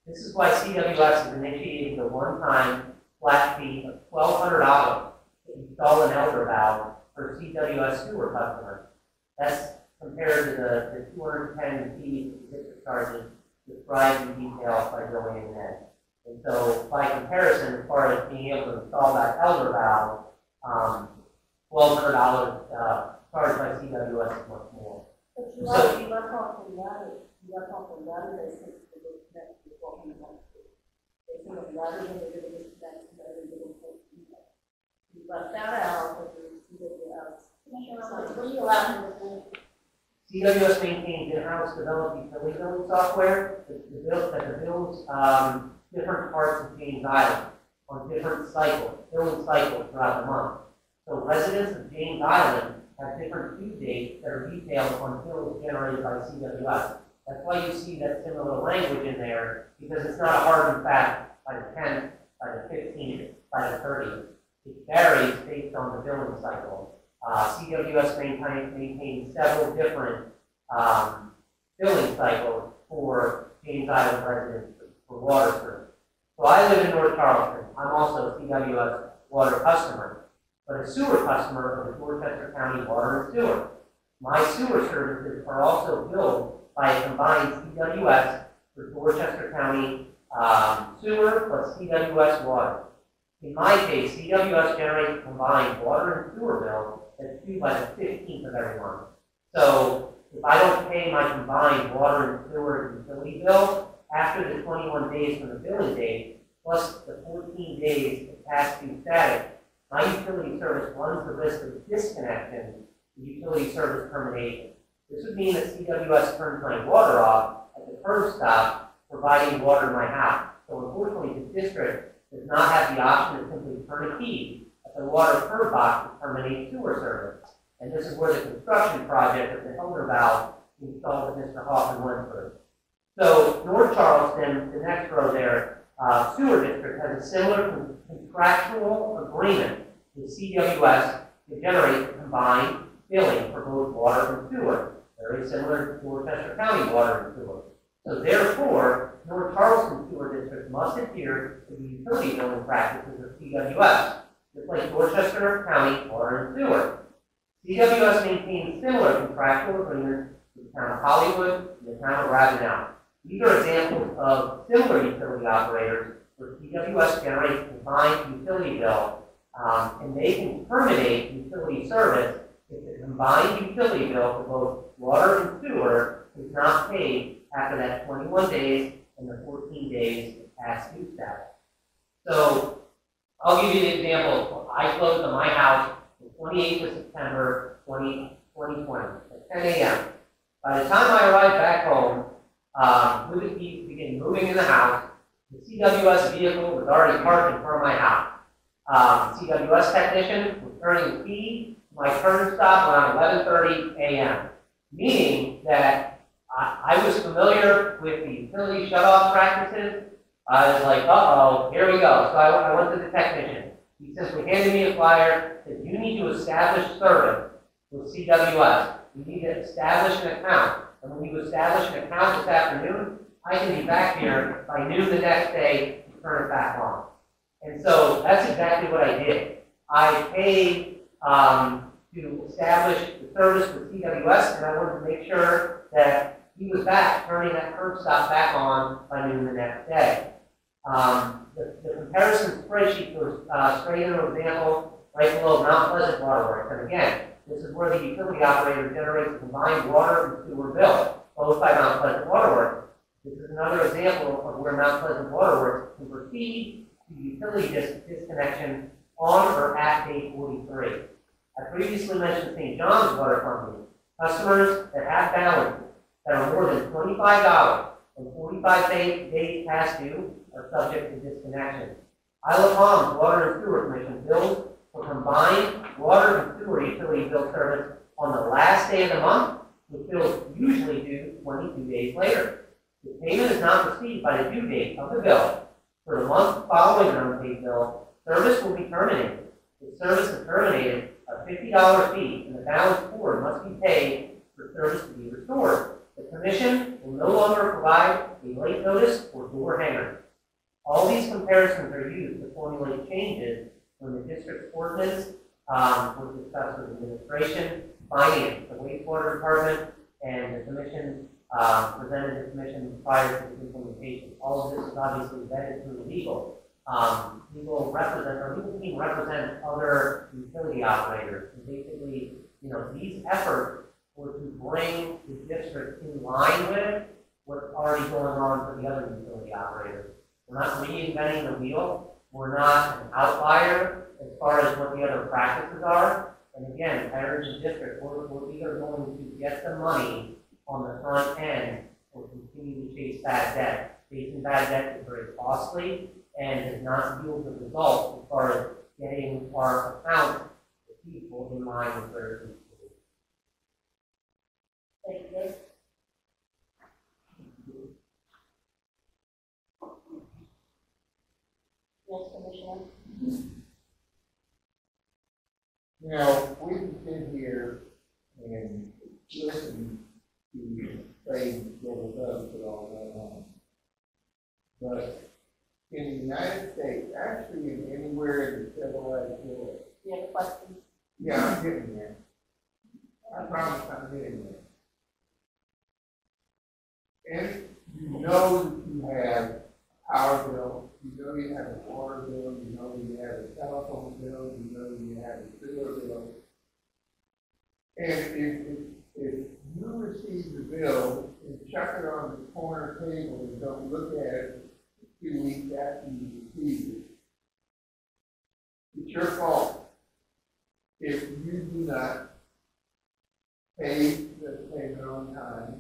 This is why CWS has initiated the one-time flat fee of $1,200 to install an elder valve for CWS sewer customers. That's compared to the 210 fees the district charges described in detail by Joanne and Ed. And so, by comparison, as far as being able to install that elder valve, $1,200 charged by CWS is much more.
But you are talking ladder, they say to disconnect the $1,200. They say the ladder, they're going to disconnect, and they're going to put you left that out, but you see that
What do you allow him to do?
CWS maintains in-house developed utility billing software that bills different parts of James Island on different billing cycles throughout the month. So residents of James Island have different due dates that are detailed on bills generated by CWS. That's why you see that similar language in there, because it's not a hard and fast by the 10th, by the 15th, by the 30th. It varies based on the billing cycle. CWS maintains several different billing cycles for James Island residents for water service. So I live in North Charleston. I'm also a CWS water customer, but a sewer customer of the Dorchester County Water and Sewer. My sewer services are also billed by a combined CWS for Dorchester County Sewer plus CWS Water. In my case, CWS generates a combined water and sewer bill that's due by the 15th of every month. So if I don't pay my combined water and sewer utility bill after the 21 days from the billing date, plus the 14 days of past due status, my utility service runs the risk of disconnection to utility service termination. This would mean that CWS turns my water off at the curb stop, providing water to my house. So unfortunately, the district does not have the option to simply turn a key at the water curb box to terminate sewer service. And this is where the construction project of the elder valve installed at Mr. Hoffman went through. So North Charleston, the next row there, sewer district has a similar contractual agreement with CWS to generate the combined billing for both water and sewer, very similar to Dorchester County Water and Sewer. So therefore, North Charleston Sewer District must adhere to the utility billing practices of CWS, just like Dorchester County Water and Sewer. CWS maintains similar contractual agreements with the town of Hollywood and the town of Ravenel. These are examples of similar utility operators where CWS generates a combined utility bill, and they can terminate utility service if the combined utility bill for both water and sewer is not paid after that 21 days and the 14 days of past due status. So I'll give you the example. I closed on my house on 28th of September 2020 at 10 a.m. By the time I arrived back home, with the keys to begin moving in the house, the CWS vehicle was already parked in front of my house. CWS technician was turning the key to my turn stop around 11:30 a.m., meaning that I was familiar with the utility shutoff practices. I was like, uh-oh, here we go. So I went to the technician. He simply handed me a flyer, said, you need to establish service with CWS. You need to establish an account. And when you establish an account this afternoon, I can be back here by noon the next day to turn it back on. And so that's exactly what I did. I paid to establish the service with CWS, and I wanted to make sure that he was back, turning that curb stop back on by noon the next day. The comparison spreadsheet goes straight into an example right below Mount Pleasant Waterworks. And again, this is where the utility operator generates a combined water and sewer bill, both by Mount Pleasant Waterworks. This is another example of where Mount Pleasant Waterworks can proceed to utility disconnection on or at day 43. I previously mentioned St. John's Water Company. Customers that have balances that are more than $25 and 45 days past due are subject to disconnection. Isle of Palms Water and Sewer Commission bills for combined water and sewer utility bill service on the last day of the month, with bills usually due 22 days later. If payment is not received by the due date of the bill for the month following an unpaid bill, service will be terminated. If service is terminated, a $50 fee and the balance forward must be paid for service to be restored. The commission will no longer provide a late notice or door hanger. All these comparisons are used to formulate changes when the district ordinance was discussed with administration, finance, the wastewater department, and the commission presented the commission prior to the implementation. All of this is obviously vetted through legal. Legal team represents other utility operators. And basically, these efforts were to bring the district in line with what's already going on for the other utility operators. We're not reinventing the wheel. We're not an outlier as far as what the other practices are. And again, I urge the district, we're either going to get the money on the front end or continue to chase bad debt. Chasing bad debt is very costly and does not yield the result as far as getting our accounts receivable in line with their needs.
Thank you, Dave. Yes, Commissioner.
Now, we can sit here and listen to things that are done for all that long. But in the United States, actually in anywhere in the civilized world,
Do you have a question?
yeah, I'm getting there. I promise I'm getting there. And you know that you have a power bill, you know you have a water bill, you know you have a telephone bill, you know you have a sewer bill. And if you receive the bill and chuck it on the corner table and don't look at it 2 weeks after you receive it, it's your fault if you do not pay the payment on time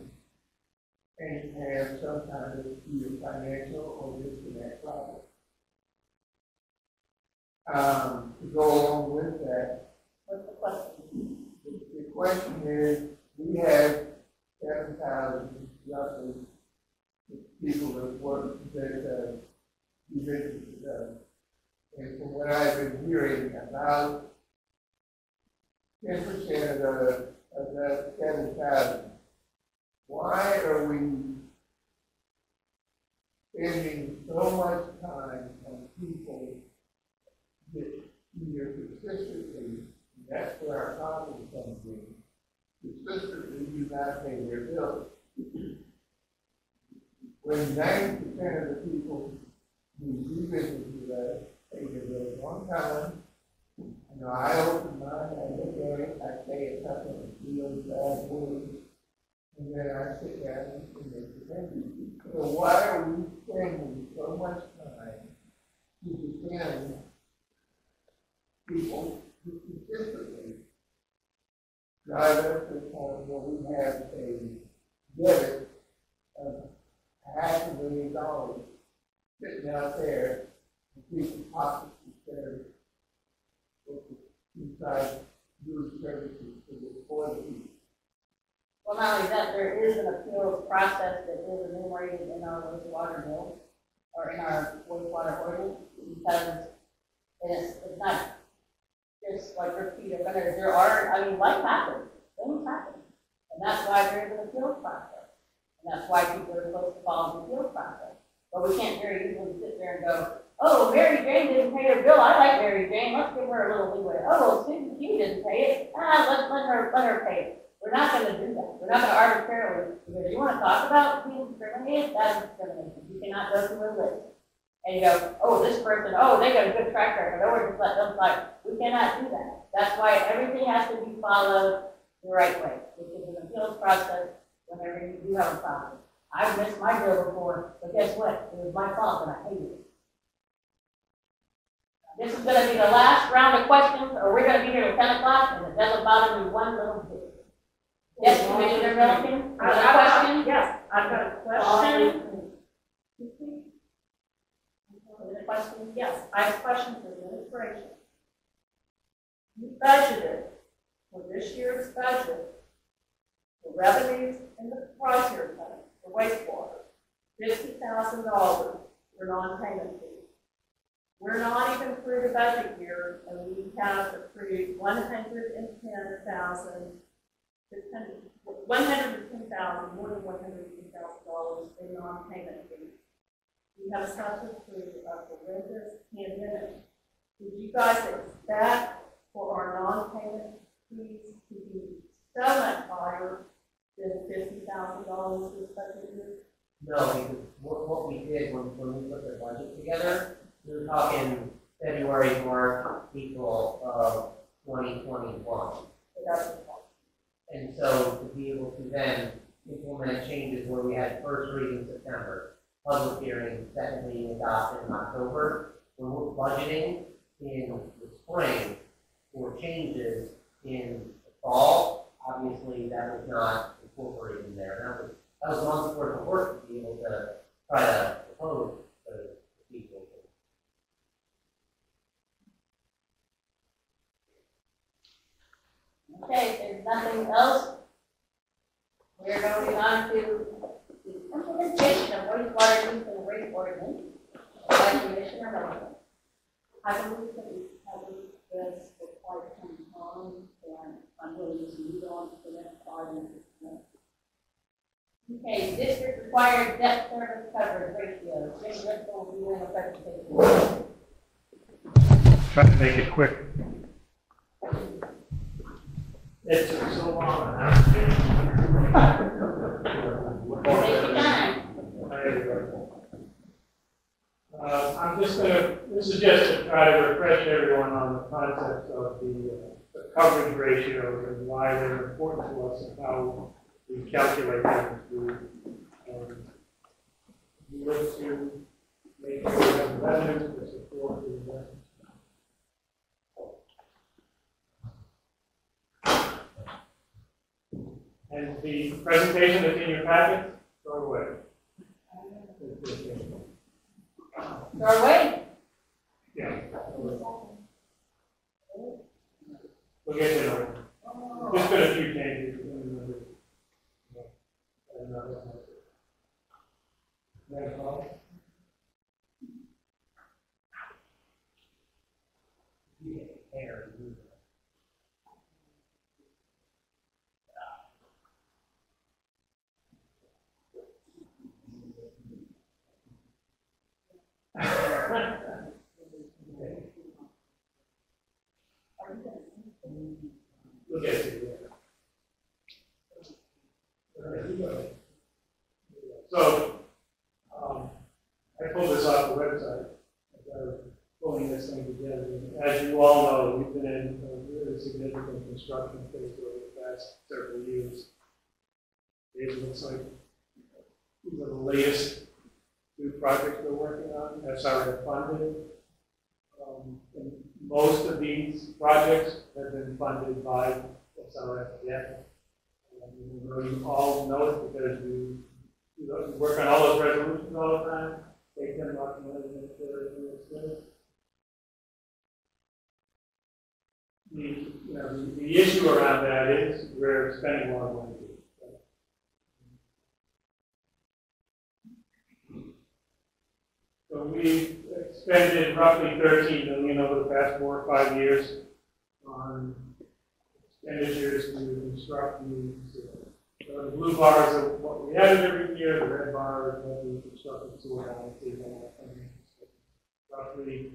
and have some kind of either financial or disconnect problem. To go along with that,
What's the question?
the question is, we have 7,000 roughly people that work, that do business with us. And from what I've been hearing, about 10% of that 7,000, why are we spending so much time on people that either consistently, and that's where our problem comes in, consistently do not pay their bills? When 90% of the people who do business with us pay their bills on time, I open mine, I look at it, I say a couple of real bad words, and then I sit down and make the payment. So why are we spending so much time to defend people who consistently drive us to the point where we have a debit of $500,000 sitting out there in people's pockets instead of inside your services for the people?
Well, not only that, there is an appeals process that is enumerated in our wastewater bill, or in our wastewater ordinance, because it's not just like repeat offenders. There are, life happens, things happen, and that's why there is an appeals process, and that's why people are supposed to follow the appeals process. But we can't very easily sit there and go, oh, Mary Jane didn't pay her bill. I like Mary Jane. Let's give her a little leeway. Oh, Susan Q didn't pay it. Let her pay it. We're not going to do that. We're not going to arbitrarily, because you want to talk about being discriminated, that is discrimination. You cannot go through a list and go, oh, this person, oh, they got a good track record. Oh, we're just let them slide. We cannot do that. That's why everything has to be followed the right way, which is an appeals process whenever you do have a problem. I've missed my bill before, but guess what? It was my fault and I hated it. This is going to be the last round of questions, or we're going to be here till 10 o'clock, and it doesn't bother me one little bit. Yes, Commissioner Milliken?
I've
Another
got,
question?
yes, I've got a question. Another question, yes, I have a question for the administration. You budgeted for this year's budget, the revenues in the criteria fund for wastewater, $50,000 for non-payment fees. We're not even through the budget year, and we have approved $110,000 more than $110,000 in non-payment fees. We have suffered through a horrendous pandemic. Did you guys expect for our non-payment fees to be so much higher than $50,000 this budget year?
No, because what we did when we put the budget together, we were talking February, March, April of 2021.
So that's the point.
And so to be able to then implement changes where we had first reading in September, public hearing, second reading adopted in October, when we're budgeting in the spring for changes in the fall, obviously that was not incorporated in there. That was months worth of work to be able to try to propose the people.
Okay, if there's nothing else, we're going on to the implementation of wastewater use and wastewater maintenance by Commissioner Milliken.
I believe that we've covered this for quite some time, and I'm willing to move on to the next item.
Okay, district required debt service coverage ratio. Jim Driscoll will be doing a presentation.
Try to make it quick. It took so long.
Take your time.
I'm just gonna, this is just to try to refresh everyone on the concepts of the coverage ratios and why they're important to us and how we calculate them. We look to make sure we have revenues to support the investment. And the presentation that's in your packet, throw it away.
Norway?
Yeah. We'll get to it. Just been a few changes. Look at it. So, I pulled this off the website as I was pulling this thing together. As you all know, we've been in a really significant construction phase over the past several years. It looks like these are the latest two projects we're working on, SRF funded. And most of these projects have been funded by SRF debt. We all know it because we work on all those resolutions all the time, take them up and let them make sure everything is good. The issue around that is we're spending more money. So we've expended roughly $13 million over the past 4 or 5 years on expenditures to construct new facilities. So the blue bars are what we added every year, the red bar is what we constructed sewer balances on our financial statement. Roughly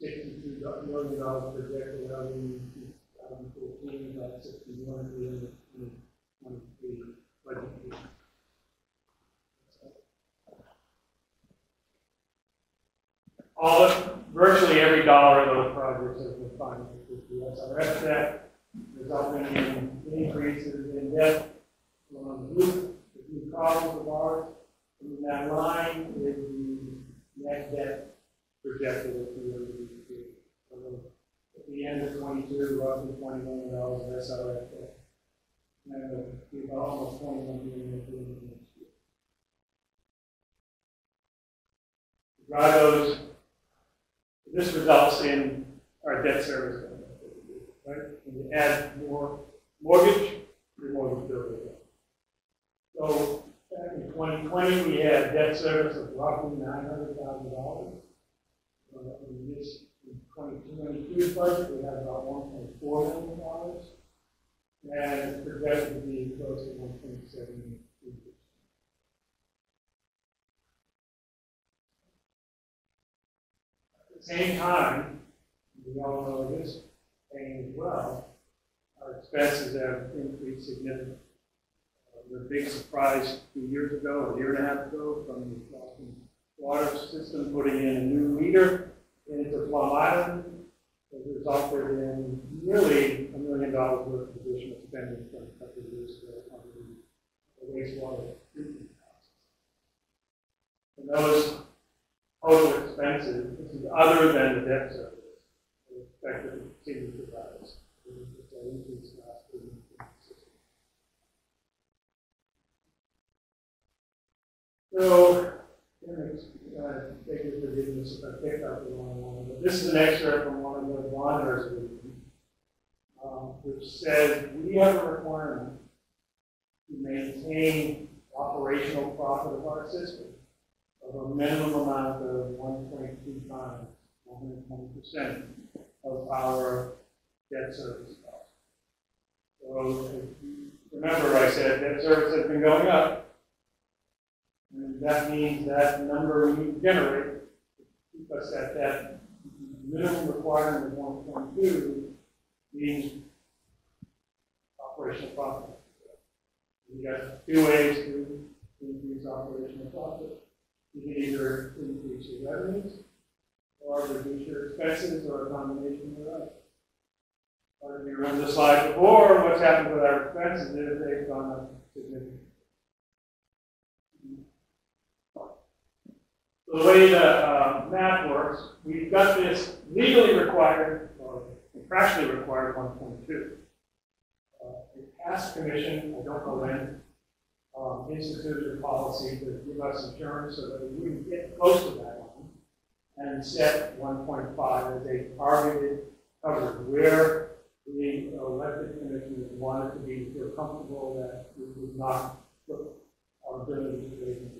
$62 million projected revenue in 2014, about $61 million in 2023 budget year. Virtually every dollar of those projects has been funded with the SRF debt, resulting in increases in debt on the blue columns of ours. And that line is the net debt projected at the end of the year. So at the end of 22, roughly $20 million of SRF debt. And the
drive those, this results in our debt service going up, right? When you add more mortgage, your mortgage bill goes up. So back in 2020, we had debt service of roughly $900,000. In this 2022 budget, we have about $1.4 million, and it's projected to be close to 1.7. At the same time, we all know this pain as well, our expenses have increased significantly. The big surprise 2 years ago, a year and a half ago, from the Boston water system putting in a new meter into Plum Island has resulted in nearly $1 million worth of additional spending from a couple of years ago on the wastewater treatment costs. And those total expenses, this is other than the debt service, are expected to continue to rise. So, take your forgiveness if I picked up the wrong one, but this is an excerpt from one of the bond resolutions, which says we have a requirement to maintain operational profit of our system of a minimum amount of 1.2 times 120% of our debt service costs. So, remember I said debt service has been going up. And that means that number we need to generate to keep us at that minimum requirement of 1.2 means operational profit. You got two ways to increase operational profit. You can either increase your revenues or reduce your expenses or a combination thereof. Or if you remember the slide before, what's happened with our expenses is they've gone up significantly. So the way the math works, we've got this legally required, or contractually required 1.2. The past commission, I don't know when, instituted a policy to give us insurance so that we wouldn't get close to that one, and set 1.5 as a targeted coverage where the elected commissioners wanted to be feel comfortable that we would not put our ability to raise it.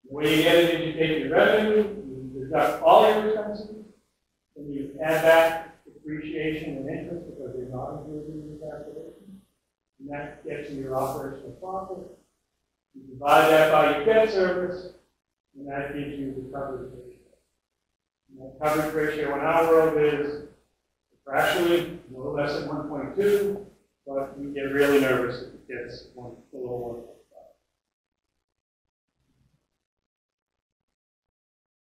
The way you get it is you take your revenue, you deduct all your expenses, and you add back depreciation and interest because they're not included in the calculation. And that gets you your operational profit. You divide that by your debt service, and that gives you the coverage ratio. And that coverage ratio in our world is actually a little less than 1.2, but you get really nervous if it gets below 1.5.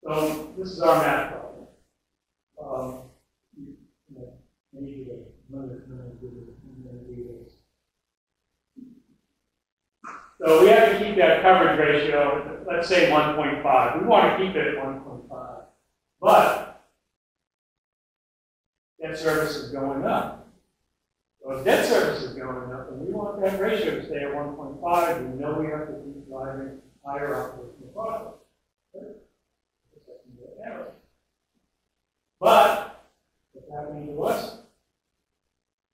So this is our math problem. So we have to keep that coverage ratio, let's say 1.5. We want to keep it at 1.5. But debt service is going up. So if debt service is going up, and we want that ratio to stay at 1.5, we know we have to keep driving higher operational profit. But what's happening to us?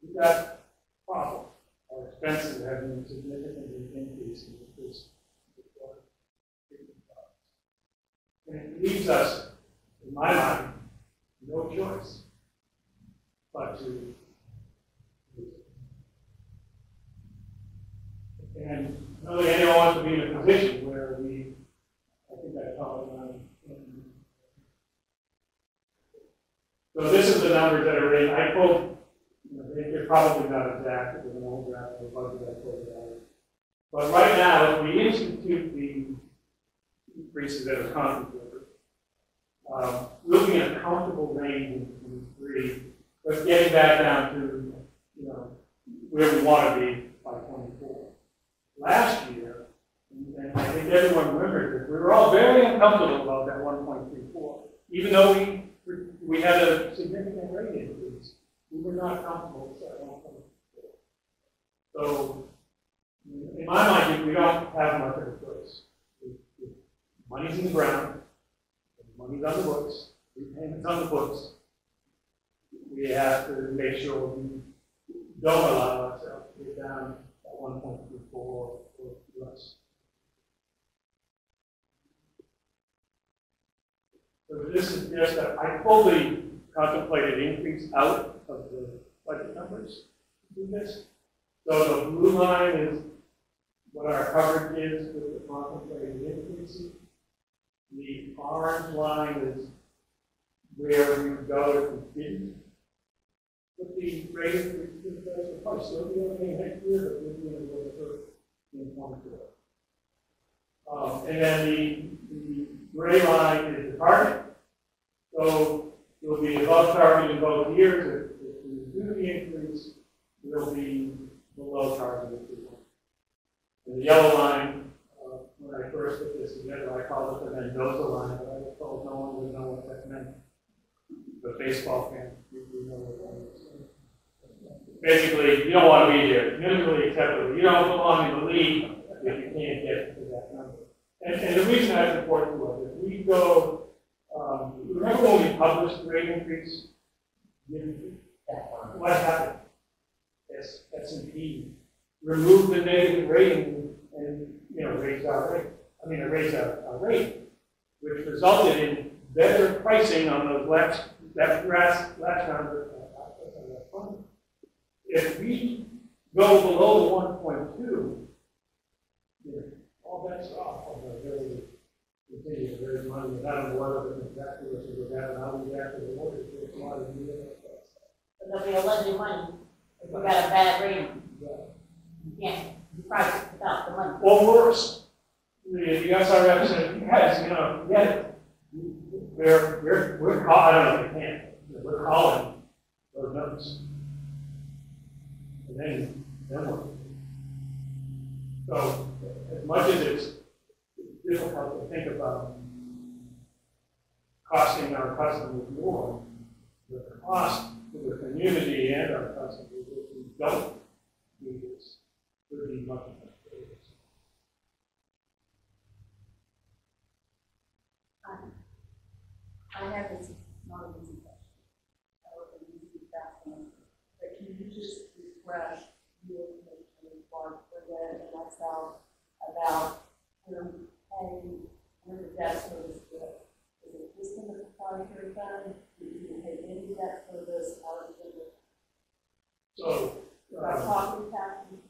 We've got problems. Our expenses have been significantly increasing with this water treatment process. And it leaves us, in my mind, no choice but to use it. And really anyone wants to be in a position where I think I talked about it. So this is the numbers that are in. I pulled, they're probably not exact, it was an old draft of the budget I pulled out. But right now, if we institute the increases that are contemplated, we'll be in a comfortable range in 23, but getting back down to, where we want to be by 24. Last year, and I think everyone remembers this, we were all very uncomfortable about that 1.34. Even though we had a significant rate increase, we were not comfortable with that 1.4. So, in my mind, we don't have much of a choice. We money's in the ground, money's on the books, repayments on the books. We have to make sure we don't allow ourselves to get down at 1.24 or less. So this is just I fully contemplated increase out of the budget numbers to do this. So the blue line is what our coverage is with the contemplated increases. The orange line is where we would go if we didn't put the rate increase in place. We'll probably still be okay next year, but we'll be a little bit hurt in 24. And then the gray line is the target. So we'll be above target in both years. If we do the increase, we'll be below target if we won't. And the yellow line, when I first put this together, I called it the Mendoza line, but I was told no one would know what that meant. But baseball fans usually know what that means. Basically, you don't want to be there. Mutually acceptable. You don't belong in the league if you can't get to that number. And the reason that's important to us is we go, remember when we published the rate increase? What happened? S&P removed the negative rating and, raised our rate. Raised our rate, which resulted in better pricing on those last round of funding. If we go below the 1.2, all bets are off on the ability to continue to raise money without a word of exactly what you would have, and how we react to the water. There's a lot of
But there'll be a lending money if we got a bad rating. You can't price it without the money.
Or worse, the SRF said, yes, get it. We're calling, I don't know if we can, we're calling those numbers. And then what? So, as much as it's difficult to think about costing our customers more, the cost to the community and our customers if we don't do this would be much, much greater.
I have this, not an easy question. I don't think it's easy fast enough. But can you just refresh your information for Brenda and myself about where we pay, where the debt service is? Is it just in the proprietary fund? Do you pay any debt service out of the property taxes?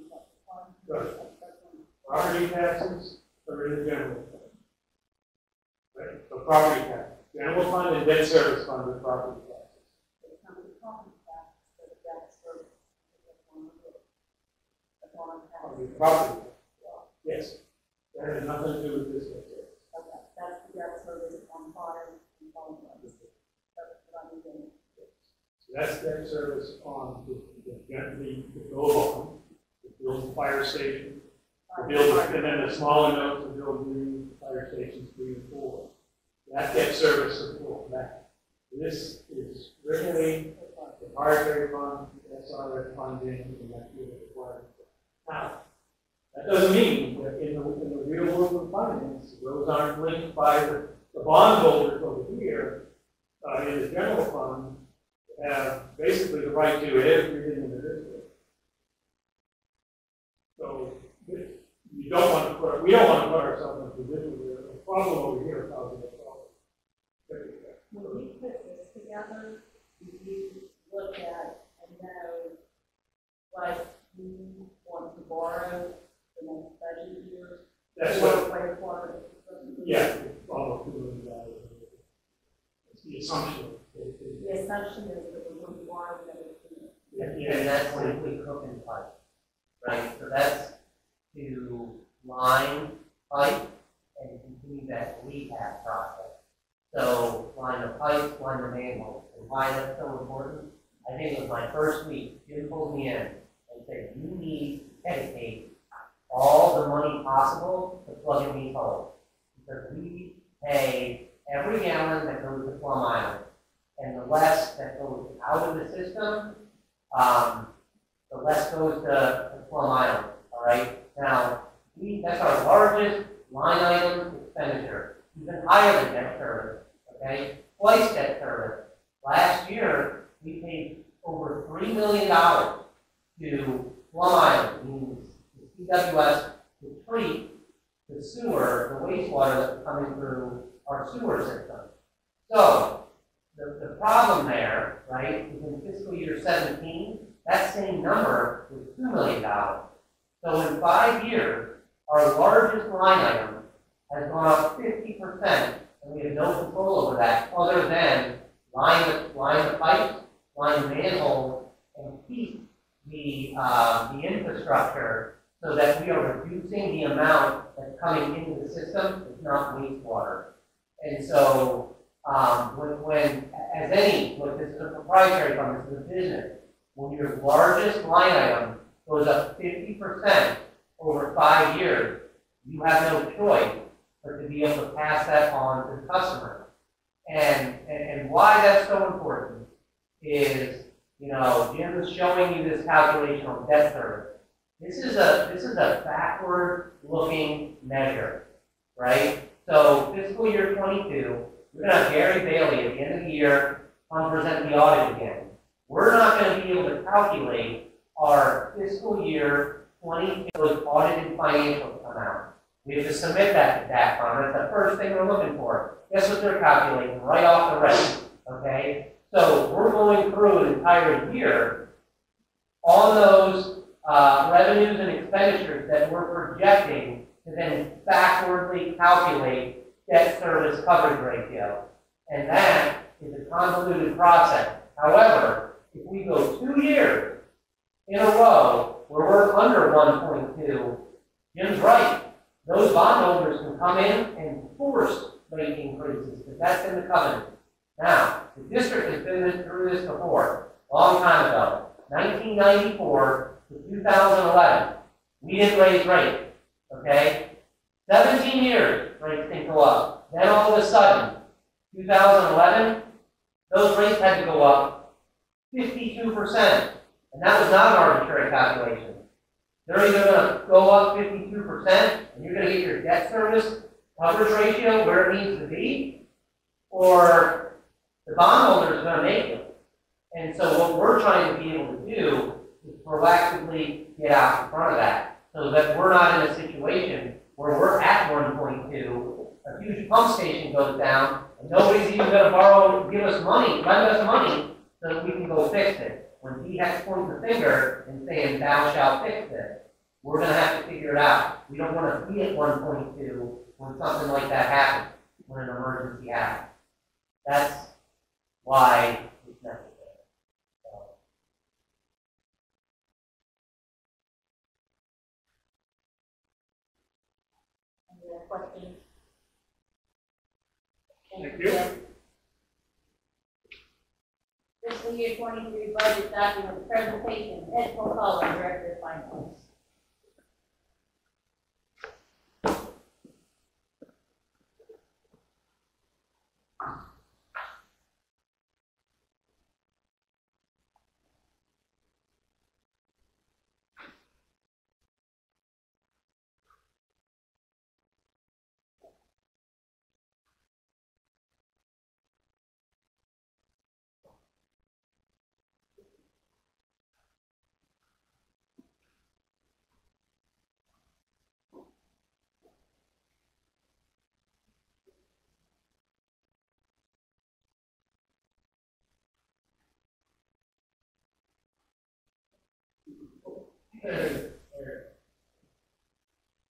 Property taxes are in the general fund. Right? So property tax. General fund and debt service fund are property taxes.
It comes to property taxes, but the debt service is
Property. Yes. That has nothing to do with this.
Okay, that's the debt service on fire and phone lines. That's what I'm doing.
So that's debt service on the go to build the fire station, to build, and then the smaller notes to build new fire stations 3 and 4. That debt service support that. This is really the proprietary fund, SRF funding, and that's really required. Now, that doesn't mean that in the real world of finance, those aren't linked by the bondholders over here in the general fund have basically the right to everything in the district. So we don't want to put ourselves in a position where a problem over here causes a problem.
When we put this together, you look at and know what we want to borrow the next budget year.
That's
what.
Yeah, almost $2 million. It's the assumption.
The assumption is that we're going to borrow the
And that's when we cook and pipe, right? So that's to line pipe and continue that rehab process. So line the pipes, line the manholes. And why that's so important? I think it was my first week, Jim pulled me in and said, you need to dedicate all the money possible to plug in these holes. Because we pay every gallon that goes to Plum Island, and the less that goes out of the system, the less goes to Plum Island, all right? Now, that's our largest line item expenditure, even higher than debt service, okay? Twice debt service. Last year, we paid over $3 million to Plum Island, means the CWS to treat the sewer, the wastewater that's coming through our sewer system. So, the problem there, right, is in fiscal year 17, that same number was $2 million. So in 5 years, our largest line item has gone up 50%, and we have no control over that other than line the pipes, line the manhole, and keep the infrastructure so that we are reducing the amount that's coming into the system. It's not wastewater. And so this is a proprietary fund, this is a business, when your largest line item goes up 50% over 5 years, you have no choice but to be able to pass that on to the customer. And why that's so important is, Jim is showing you this calculation on debt service. This is a backward-looking measure, right? So fiscal year 22, we're going to have Gary Bailey at the end of the year come present the audit again. We're not going to be able to calculate our fiscal year 22 audited financial amount. We have to submit that to DACON. That's the first thing we're looking for. Guess what they're calculating right off the rest, okay? So we're going through an entire year on those revenues and expenditures that we're projecting to then backwardly calculate debt service coverage ratio. And that is a convoluted process. However, if we go 2 years in a row where we're under 1.2, Jim's right. Those bondholders can come in and force rate increases because that's in the covenant. Now, the district has been through this before, a long time ago. 1994 to 2011, we didn't raise rates, okay? 17 years, rates didn't go up. Then all of a sudden, 2011, those rates had to go up 52%. And that was not an arbitrary calculation. They're either going to go up 52%, and you're going to get your debt service coverage ratio where it needs to be, or the bondholder is going to make it. And so what we're trying to be able to do is proactively get out in front of that, so that we're not in a situation where we're at 1.2, a huge pump station goes down, and nobody's even going to lend us money, so that we can go fix it. When DHEC points the finger and saying, thou shalt fix this, we're going to have to figure it out. We don't want to be at 1.2 when something like that happens, when an emergency happens. That's why it's necessary.
Any other questions?
Thank you.
Fiscal year 23 budget document presentation, Ed Colin, Director of Finance.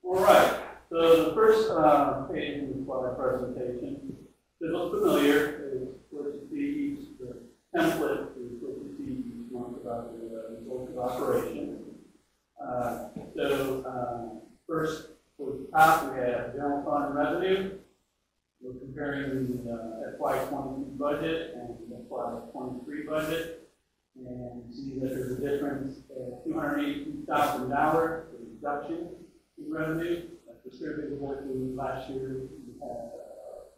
All right, so the first page in the slide presentation, this looks familiar, is what you see the template is what you see each month about the results of operations. First, for the top, we have general fund revenue. We're comparing the FY22 budget and the FY23 budget. And you see that there's a difference of $282,000 reduction in revenue. That's distributable to last year. We had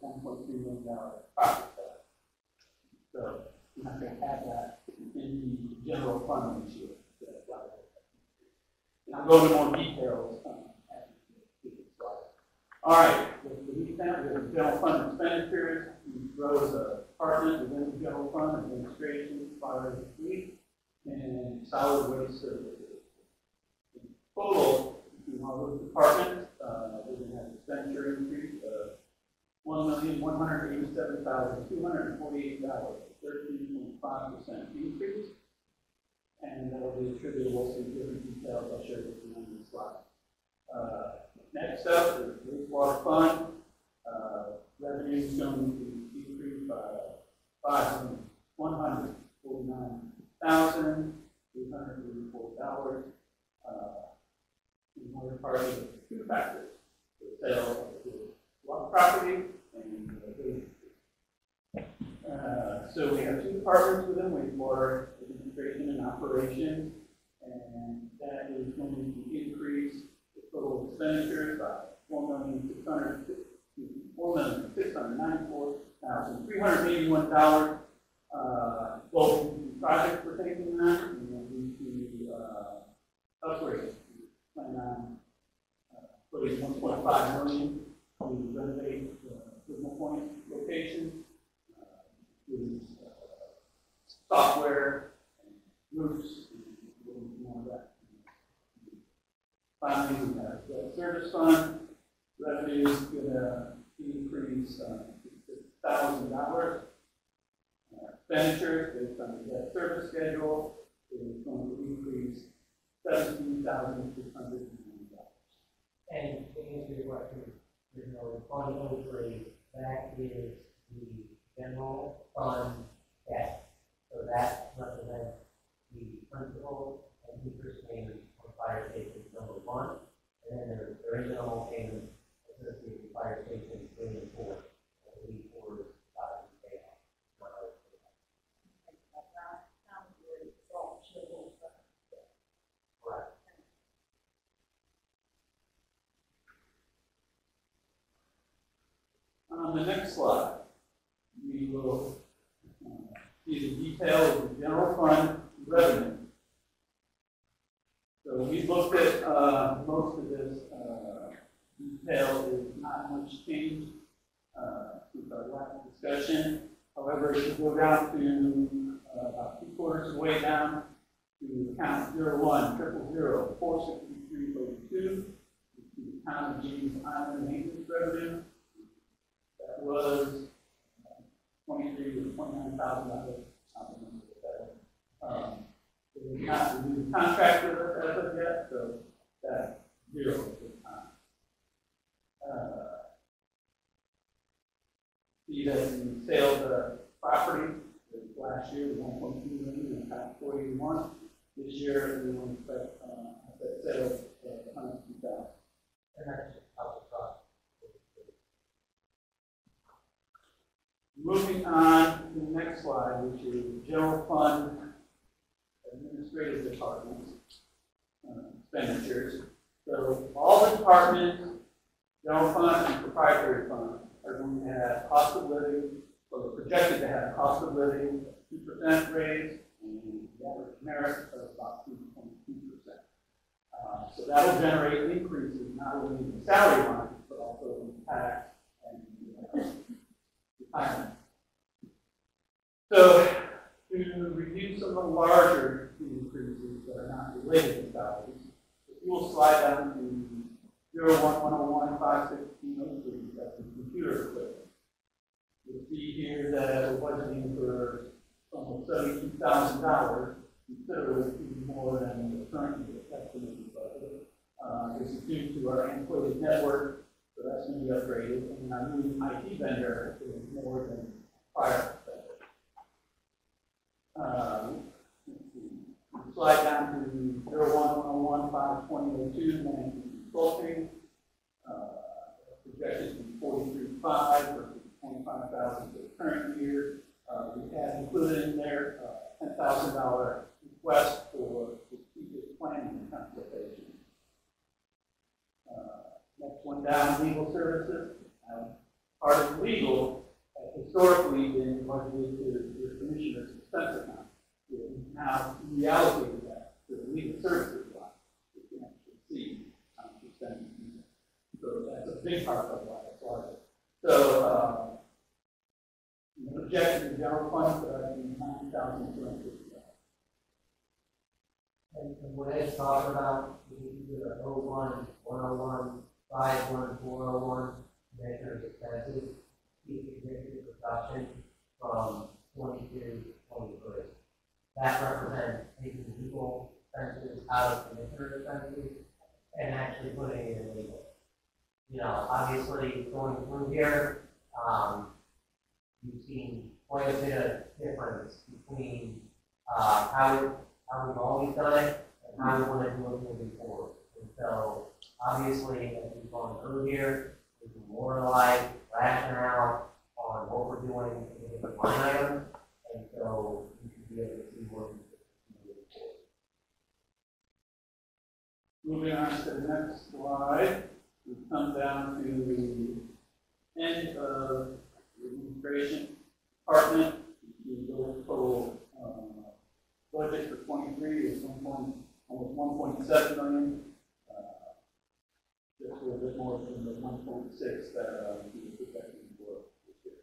$1.3 million profit. So we're not going to have that in the general fund this year. And I'll go into more details. All right, the down, we have general fund expenditures, we grow the department within the general fund, administration, fire and police, and solid waste services. In total, between all those departments, we're going to have expenditure increase of $1,187,248, 13.5% increase, and that will be attributable to different details I'll share with you on this slide. Next up is wastewater fund. Revenue is going to decrease by $149,384. In order part of two factors: the sale of the water property and the so we have two departments within wastewater: administration and operations, and that is going to increase the total expenditures by $4,694,381. Both projects we're taking on, and we'll need to upgrade. Plan on putting $1.5 million to renovate the Signal Point location, with software, and roofs, and more of that. Finally, we have the service fund. Revenue is going to increase $6,000. Expenditures based on the debt service schedule is going to increase $17,690.
And to answer your question, there's no fund overage, that is the general fund debt. So that represents the principal and interest payments for fire station number 1, and then there is no payment associated with fire stations 3 and 4. I believe 4 is about to pay off. Correct.
On the next slide, we will see the detail of the general fund revenue. So we looked at most of this detail is not much change since our last discussion. However, if you go down to about 3/4 of the way down to account 01-000-463.02, the account of James Island maintenance revenue. That was $23,000 to $29,000. We're not renewed contract with us as of yet, so that's 0 at this time. See that in sales of property, last year was $1.2 million and about $481. This year we want to expect sales of $102,000.
And that's out the cost.
Moving on to the next slide, which is general fund administrative departments expenditures. So all the departments, general fund and proprietary fund, are going to have cost of living, or projected to have cost of living 2% raise, and the average merit of about 2.2%. So that will generate increases not only in the salary line, but also in tax and retirement. So to review some of the larger increases that are not related to salaries, if you will slide down to 01-101-51603, that's the computer equipment. You'll see here that we're budgeting for almost $72,000, considerably more than the current estimated budget. This is due to our antiquated network, so that's going to be upgraded, and our new IT vendor is more than prior. Slide down to 01-101-52002, management consulting. Projected to be 43.5 versus 25,000 for the current year. We have included in there $10,000 request for strategic planning and consultation. Next one down, legal services. Part of legal has historically been budgeted to your commissioner's expense account. We've now reallocated that to the legal services line. You can actually see how much you're spending. So that's a big part of why it's larger. projected general fund, $90,250.
And what Ed's talking about, is either 01, 101, 51, 401, measures expenses, keep significant reduction from 22 to 23. That represents taking legal expenses out of commissioner expenses and actually putting it in legal. You know, obviously going through here, you've seen quite a bit of difference between how we've always done it and how we want to do it moving forward. And so, obviously, as we've gone through here, we can moralize, rationale on what we're doing in different line items, and so you should be able to see what we
Moving on to the next slide, we come down to the end of the administration department. The total budget for 23 is almost 1.7 million. Just a little bit more than the 1.6 that we were projecting for this year.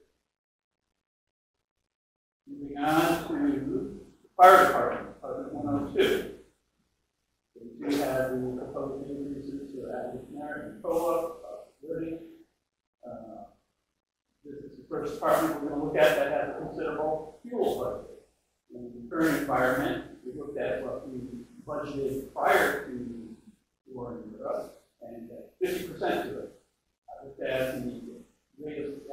Moving on to the fire department, Department 102. We do have the proposed increases to average merit and COLA, living. This is the first department we're going to look at that has a considerable fuel budget. In the current environment, we looked at what we budgeted prior to the war in Europe, and 50% to it. I looked at the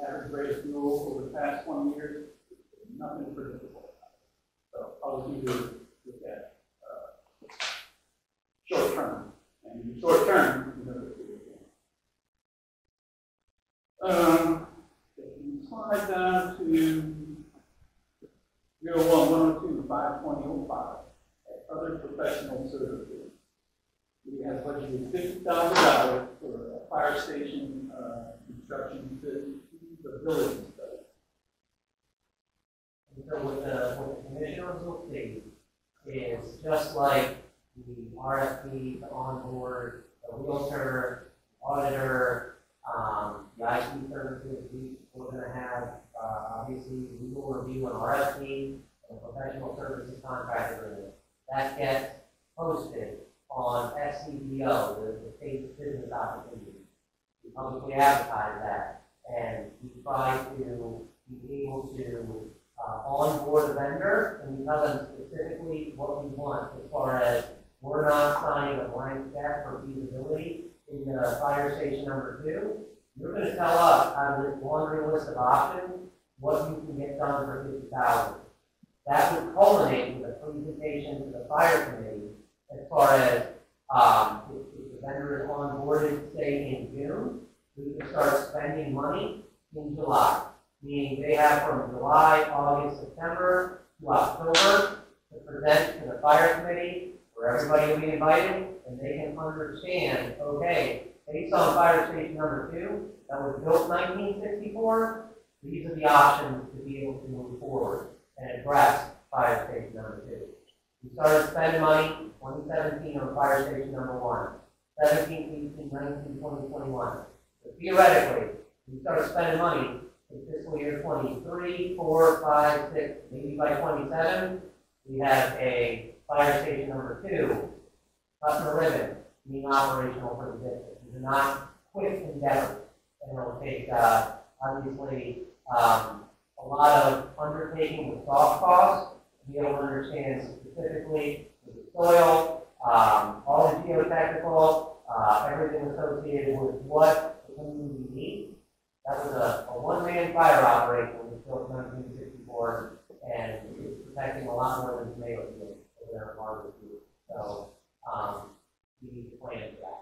average rate of fuel over the past 20 years, nothing predictable. So all we do is look at short term. And in the short term, you know what slide down to 01, 102, 52005, other professional services. We have budgeted $50,000 for a fire station construction feasibility study.
And so what the commissioners will see is just like the RFP, the onboard, the realtor, auditor, the IT services, we're going to have obviously legal review and RFP and professional services contract agreement. That gets posted on SCBO, the State Business Opportunity. We publicly advertise that, and we try to be able to onboard the vendor and tell them specifically what we want as far as we're not signing a blank check for feasibility in the fire station number 2. You're going to tell us out of this laundry list of options what you can get done for $50,000. That would culminate with a presentation to the fire committee as far as if the vendor is onboarded, say in June, we can start spending money in July. Meaning they have from July, August, September to October to present to the fire committee where everybody will be invited and they can understand, okay, based on fire station number 2 that was built in 1964, these are the options to be able to move forward and address fire station number 2. We started spending money in 2017 on fire station number 1, 17, 18, 19, 20, 21. So theoretically, we started spending money in fiscal year 23, 4, 5, 6, maybe by 27, we have a fire station number 2, customer ribbon, being operational for the district. These are not quick endeavors, and it'll take, obviously, a lot of undertaking with soft costs to be able to understand specifically with the soil, all the geotechnical, everything associated with what the community needs. That was a one-man fire operation that was built in 1964, and it's protecting a lot more than tomato fields over there in Harvard. So, we need to plan for that.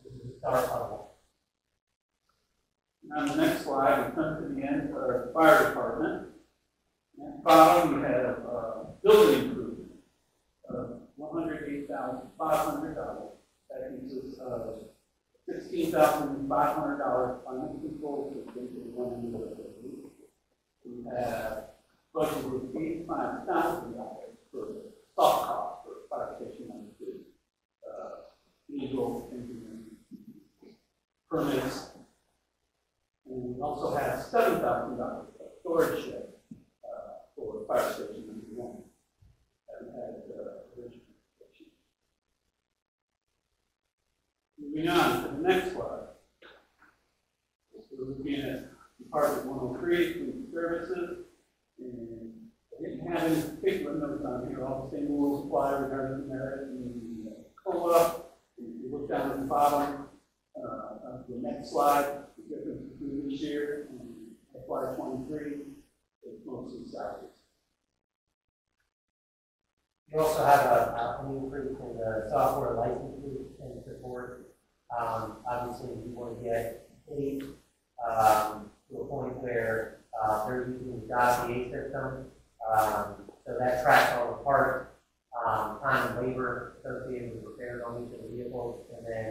This is the start of that.
On the next slide, we come to the end of the fire department. At the bottom, we have building improvement of $108,500. That consists of $16,500 financial control system to the one end of the building. We have budgeted $85,000 for soft costs for fire station number 2, legal engineering permits. And we also have $7,000 for storage shed. fire station number one. Haven't had, original. Moving on to the next slide. So we're looking at Department 103, Food Services, and I didn't have any particular notes on here. All the same rules apply regarding merit and COLA. If you look down at the bottom of the next slide, the difference between this year and FY23 is mostly salaries.
You also have an increase in the software licenses and support. Obviously, you want to get paid to a point where they're using the DOCA system. So that tracks all the parts, time and labor associated with repairs on each of the vehicles. And then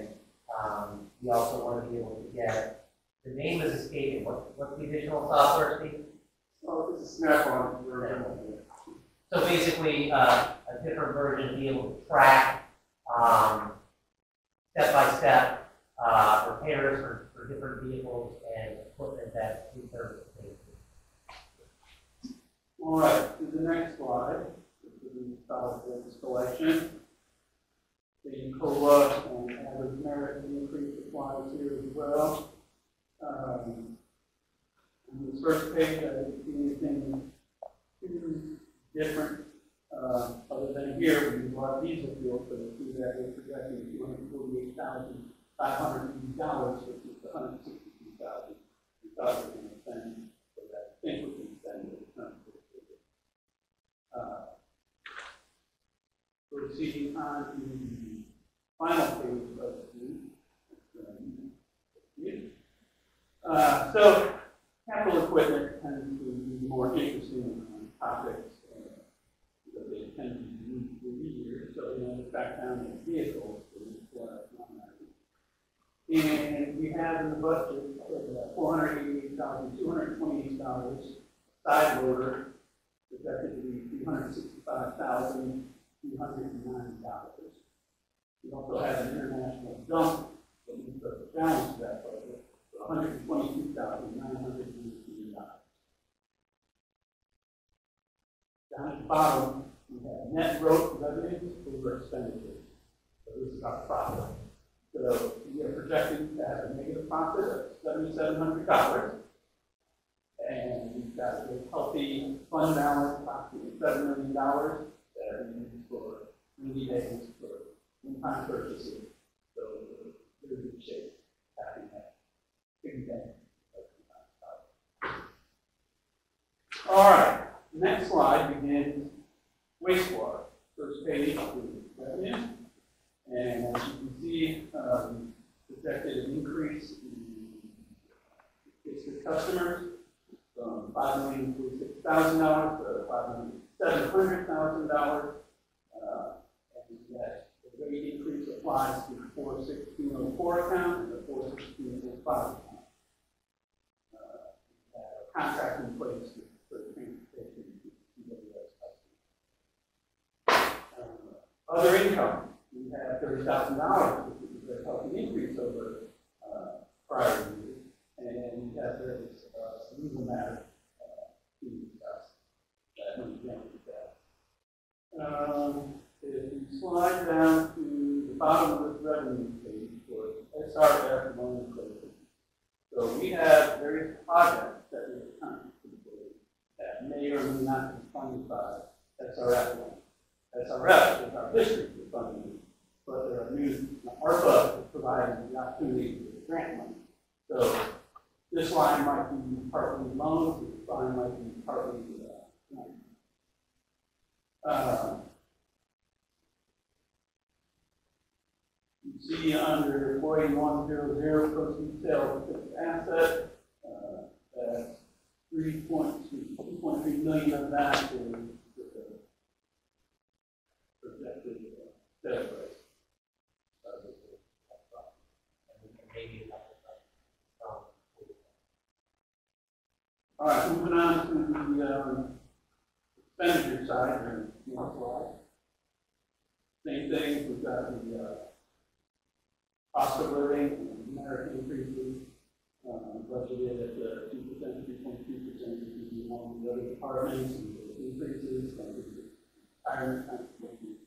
you also want to be able to get, the name is escaping. What's the additional software, Steve?
Oh, this is Snap-on.
So basically, a different version to be able to track step-by-step repairs for different vehicles and equipment that we service.
All right, to the next slide, this is the solid waste collection. The COLA and average merit increase applies here as well. On this first page, I didn't see anything too different, other than here, we use a lot of diesel fuel, so we see that we're projecting $248,580, which is $162,000 we thought we were going to spend, so that I think we can spend it. Proceeding on to the final page of the so capital equipment tends to be more interesting topics because they tend to be used through the year. So it's back down to vehicles. And we have in the budget $488,228 side loader projected to be $365,209. We also have an international dump that needs to balance that budget for $122,918. Down at the bottom, we have net growth revenues over expenditures. So this is our profit. So we are projecting to have a negative profit of $7,700. And we've got a healthy fund balance, approximately $7 million that are used for 90 days for one-time purchases. So we're in good shape, having that big bank. All right, next slide begins wastewater. First page is revenue. And as you can see, projected an increase in district customers from $5,046,000 to $5,700,000. And that the rate increase applies to the 41604 account and the 41605 account. Contract in place for the transportation to other income. We have $30,000, which is a very healthy increase over prior years, and we have various legal matters to discuss that we can discuss. If you slide down to the bottom of this revenue page for SRF loan closing, so we have various projects that we are contemplating that may or may not be funded by SRF loan. SRF is our district funding, but there are new ARPA is providing the opportunity for the grant money. So this line might be partly loans, this line might be partly grant. You see under 48100 proceeds sale of fixed asset, that's 2.3 million of that is projected sales price. All right, moving on to the expenditure side, or next slide. Same thing, we've got the cost of living and merit increases budgeted at 2%, 3.2%, because we want the other departments and the increase increases, retirement contributions.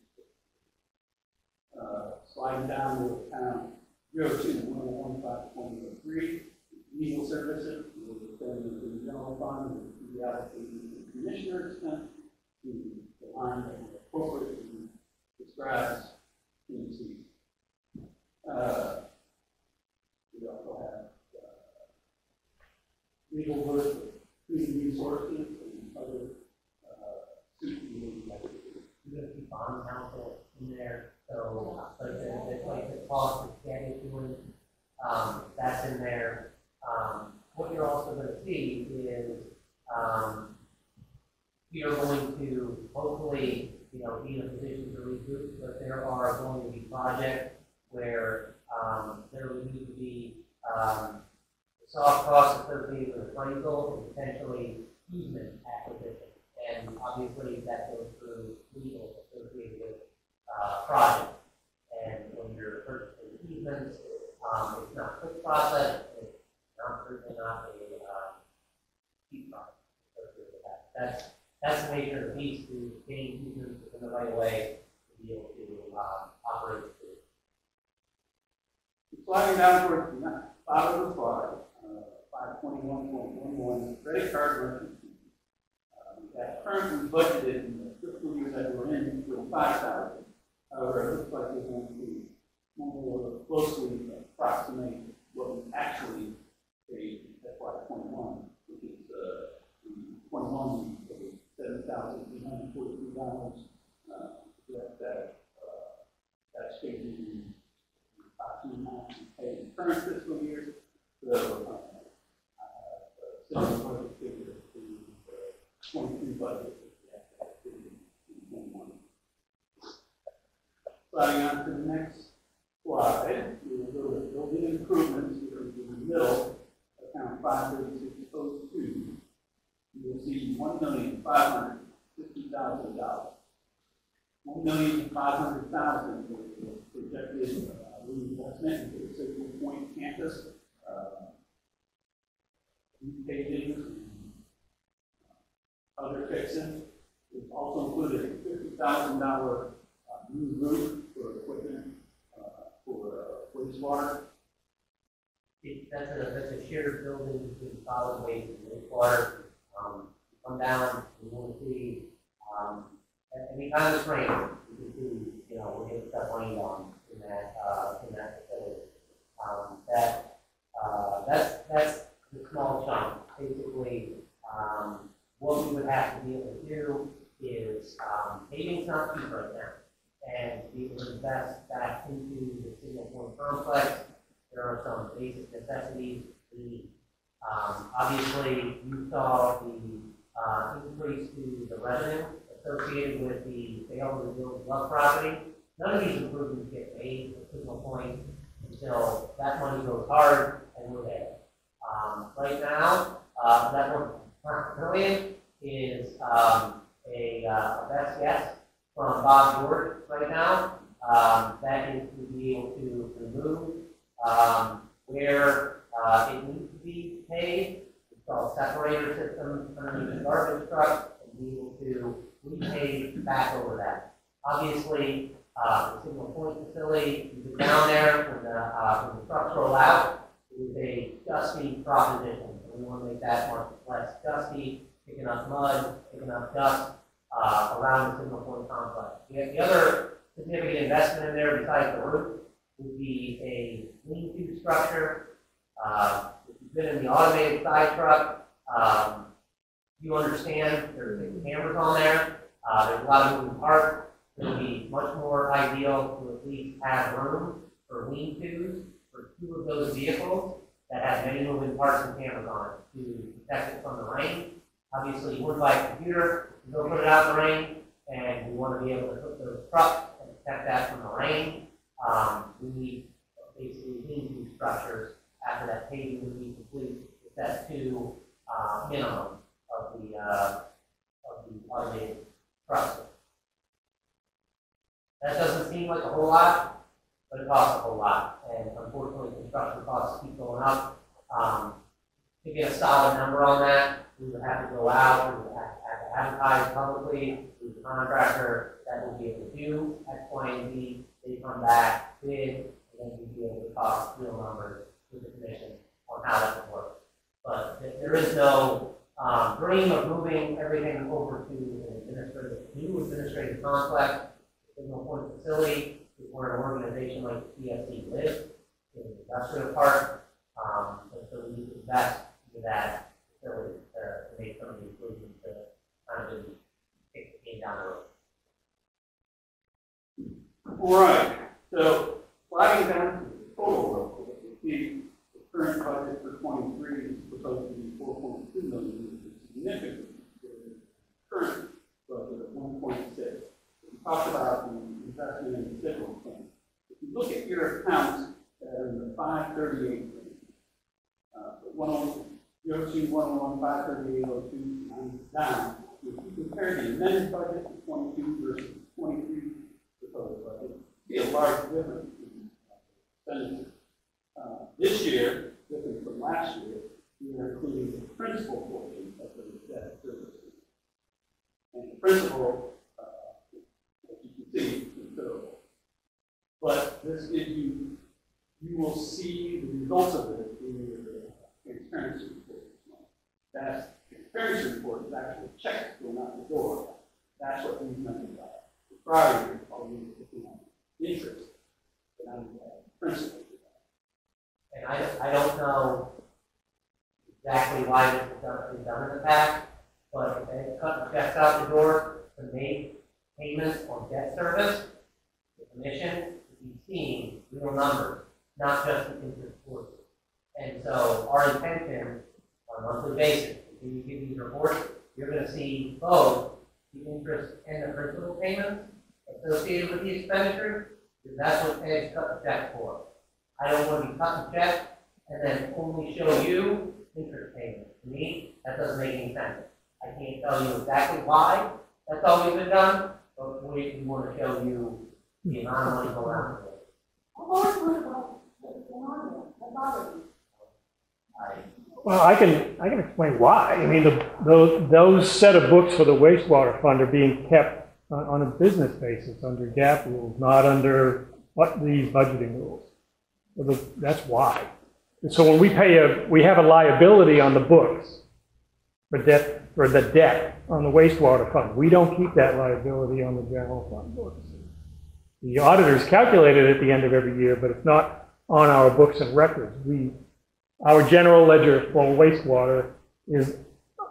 Sliding down to account 02-115-2003, legal services, we'll spend the general fund and reallocating the commissioner expense to the line that we appropriately describes PNC. We also have legal work, human resources, and other suit-related activities.
You're gonna keep bond counsel in there, so like the cost of getting doing, that's in there. What you're also gonna see is, we are going to hopefully, be in a position to regroup, but there are going to be projects where, there will need to be, soft costs associated with appraisal and potentially easement acquisition. And obviously that goes through legal associated with, projects. And when you're purchasing easements, it's not a quick process, it's certainly not a, cheap process associated with that. That's the nature of the beast, to gain easements in the right way to be able to, operate.
Sliding down towards the bottom of the slide, 521.11, credit card merchant fees. That currently budgeted in the fiscal year that we're in for 5,000. However, it looks like we're going to more closely approximate what we actually paid in FY21, which is 21 paid $7,843. That's taken approximately paid in the current fiscal year. So, similar budget figure to the 23 budget that we had in 21. Sliding on to the next slide, we will go to building improvements, which is in the middle, account 53602. You will see $1,550,000. $1,500,000 was projected reinvestment into the Signal Point campus, repaving, other fixing. It also included a $50,000 new roof for equipment for wastewater.
That's a shared building between solid waste and wastewater. Come down, we want to see, anytime it's raining, you can see, we're getting stuff rained on in that facility. That's the small chunk. Basically, what we would have to be able to do is, paving's not cheap right now. And to be able to invest back into the Signal Point complex, there are some basic necessities we need. Obviously, you saw the increase to the revenue associated with the sale of the Village Love property. None of these improvements get made at Signal Point until that money goes hard and we're there. Right now, that $1 million is a best guess from Bob George right now. That is to be able to remove where it needs to be paid, install separator systems underneath the garbage truck, and be able to repay back over that. Obviously, the Signal Point facility, you've been down there when the trucks roll out, it is a dusty proposition. And we want to make that much less dusty, picking up mud, picking up dust around the Signal Point complex. The other significant investment in there besides the roof would be a lean-to structure. If you've been in the automated side truck, you understand there's cameras on there. There's a lot of moving parts. It would be much more ideal to at least have room for lean-tos for 2 of those vehicles that have many moving parts and cameras on it to protect it from the rain. Obviously, you wouldn't buy a computer, you go put it out in the rain, and we want to be able to put those trucks and protect that from the rain. We need basically lean-to structures after that paving would be complete. That's 2 minimum of the automated trucks. That doesn't seem like a whole lot, but it costs a whole lot. And unfortunately, construction costs keep going up. To get a solid number on that, we would have to go out, we would have to advertise publicly to the contractor that will be able to do X, Y, and Z. They come back, bid, and then we'll be able to talk real numbers with the commission on how that would work. But there is no dream of moving everything over to an new administrative complex. There's no point facility where an organization like the PSC lives in the industrial park. And so we need to invest in that facility to make some of the improvements to kind of kick the game down the road.
All right, so sliding down to the total real quick, you see the current budget for 23 is supposed to be 4.2 million, which is significant for the current budget of 1.6. We talked about the investment in the civil fund. If you look at your accounts in the 538 range, 102, 101, 538, 02, down. If you compare the amended budget to 22 versus 23 proposed budget, you see a large difference in expenditures. This year, different from last year, we are including the principal portion of the debt services. And the principal, as you can see, is considerable. But this gives you, you will see the results of it in your transparency report. That transparency report is actually checks going out the door. That's what these numbers are. The prior year, all you looking at interest, but I'm principal.
And I don't know exactly why this has been done in the past, but if they cut checks out the door to make payments on debt service, the commission will be seeing real numbers, not just the interest portion. And so our intention on a monthly basis, when you give these reports, you're going to see both the interest and the principal payments associated with the expenditures, because that's what Ed's cut the check for. I don't want to be cutting checks and then only show you interest payments. To me, that doesn't make any sense. I can't tell you exactly why that's always been done, but we want to show you the amount of money going out there.
I've always wondered what's going on there. That bothers me.
Well, I can explain why. I mean, those set of books for the wastewater fund are being kept on a business basis under GAAP rules, not under these budgeting rules. So that's why. And so when we have a liability on the books for the debt on the wastewater fund. We don't keep that liability on the general fund books. The auditors calculate it at the end of every year, but it's not on our books and records. Our general ledger for wastewater is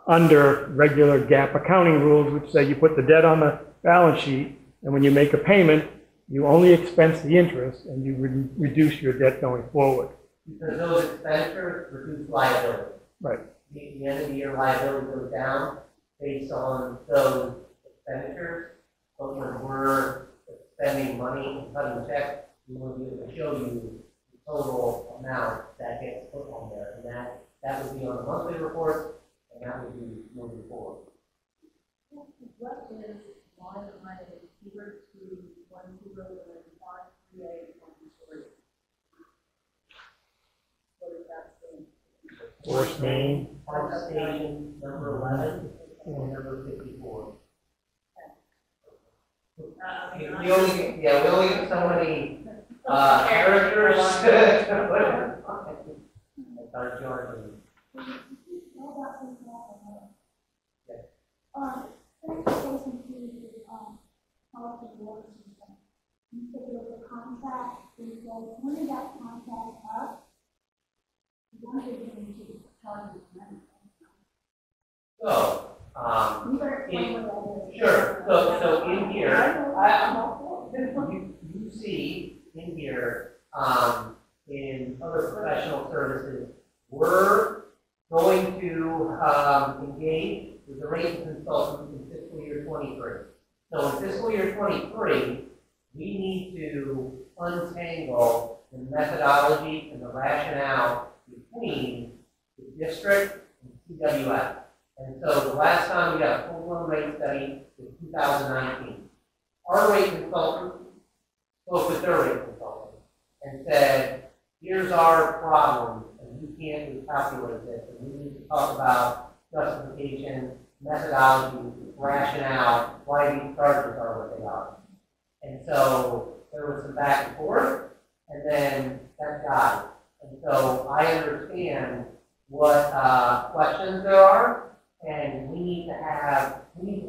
under regular GAAP accounting rules, which say you put the debt on the balance sheet, and when you make a payment, you only expense the interest, and you reduce your debt going forward.
Because those expenditures reduce liability.
Right.
The end of the year liability goes down based on those expenditures, but when we're spending money and cutting checks, we want to be able to show you total amount that gets put on there, and that would be on the monthly report, and that would be moving forward.
What is line of money equal to 1,015,381 3? What is that thing?
Force main.
Pump station number 11 and number 54. We only get so many characters. That's Jordan.
Transportation fees is policy water system. You said there was a contract, when did that contract up? When did it into the charge of money?
So,
You better explain what that is.
sure. So in here, you see in here, in other professional services, we're going to engage with the rate consultant in fiscal year 23. So in fiscal year 23, we need to untangle the methodology and the rationale between the district and CWF. And so the last time we got a full-blown rate study was 2019. Our rate consultant spoke with their rate consultant and said, here's our problem, and we can't recalculate this, and we need to talk about justification methodology, rationale, why these charges are what they are. And so there was some back and forth, and then that got it. And so I understand what questions there are, and we need to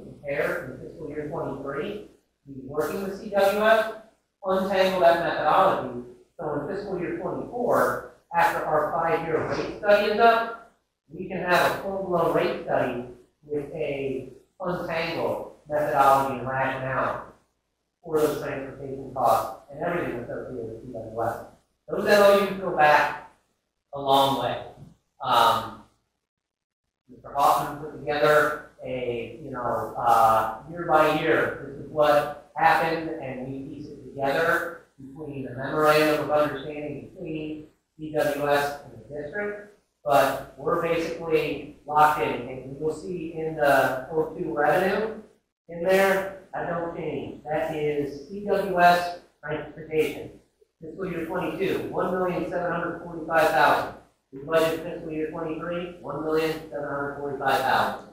compare in fiscal year 23, be working with CWS, untangle that methodology, so in fiscal year 24, after our 5-year rate study is up, we can have a full-blown rate study with a untangled methodology and rationale for those transportation costs and everything associated with CWS. Those LOUs go back a long way. Mr. Hoffman put together a, year by year, this is what happened, and we piece it together between the memorandum of understanding between CWS and the district. But we're basically locked in, and you will see in the O2 revenue in there, I don't change. That is CWS transportation. Fiscal year 22, $1,745,000. We budgeted fiscal year 23, $1,745,000.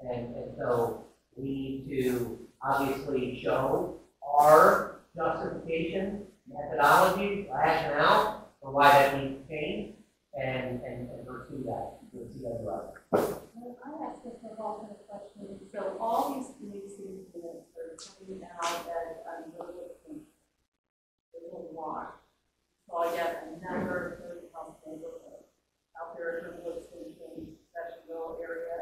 And so we need to obviously show our justification, methodology, rationale for why that needs to change, and pursue that with CWS.
I asked Mr. Hoffman a question. So all these communities are coming out as little wash. So I get another 30-house neighborhood out there in the wood station, Sessionville area.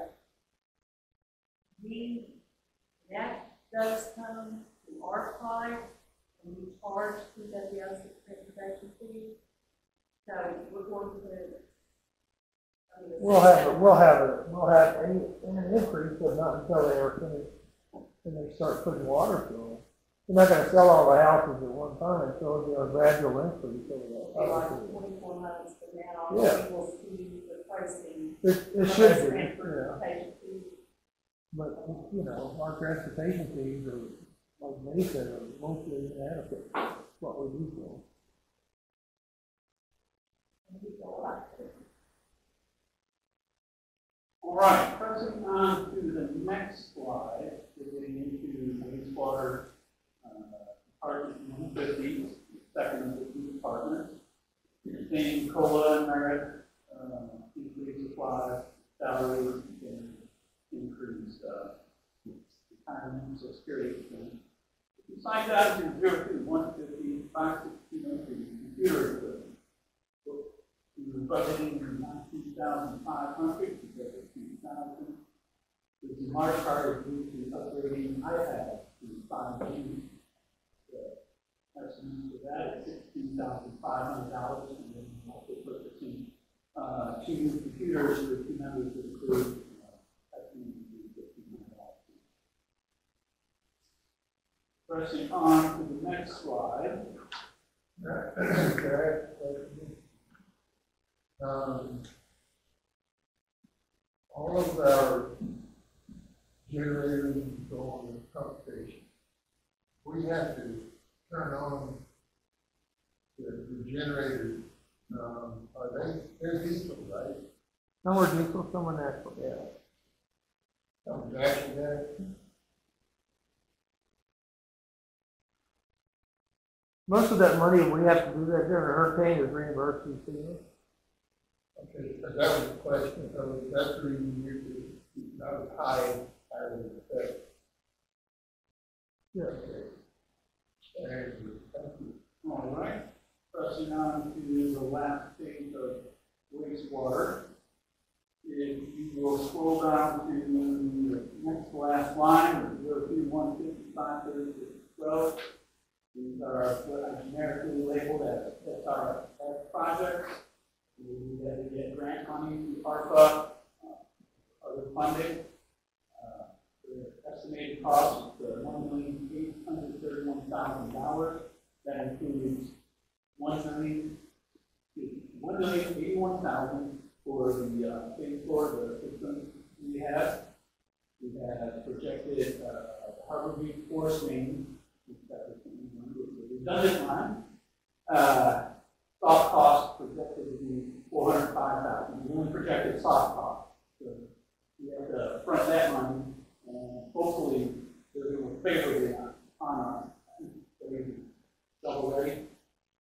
That does come to our side, and we charge CWS the transportation fee. So we're going to.
We'll have an increase, but not until they are finished, when they start putting water through them. They're not gonna sell all the houses at one time, so it'll be a gradual increase over that.
Like 24 months, but now
Yeah.
we will see the pricing.
It should be, yeah.
Transportation fee.
But, our transportation fees are, like they said, are mostly inadequate, what we do for.
All right, pressing on to the next slide, we're getting into wastewater Department 150, second of the two departments. Same COLA and merit, increase applies, salary and increase retirement, social security. Besides that, is 02150, 562 computer equipment. We were budgeting 19,500 to get to 2,000. This in large part due to upgrading iPads to 5G. The estimate for that is $16,500, and then also purchasing 2 new computers for 2 members of the crew. Pressing on to the next slide.
All of our generators go on the pump station. We have to turn on the generators. They're diesel, right?
Some are diesel, some are natural gas.
Some natural gas.
Most of that money, we have to do that during a hurricane is reimbursed to the city.
Okay, so that was the question. So that's the reason you're not as high as the effect.
Yeah.
Okay. Thank you.
All right, pressing on to the last page of wastewater. If you will scroll down to the next to last line, 02155 12. These are what are generically labeled as SRF projects. We had to get grant money through ARPA, other funding. The estimated cost is $1,831,000. That includes $1,081,000 for the phase 4 of the system we have. We have projected Harbor Beach Forest Main, the redundant line. Soft cost projected to be $405,000. We only projected soft cost. So we have the front collect that money, and hopefully, they're going to favorably on us. Double rate,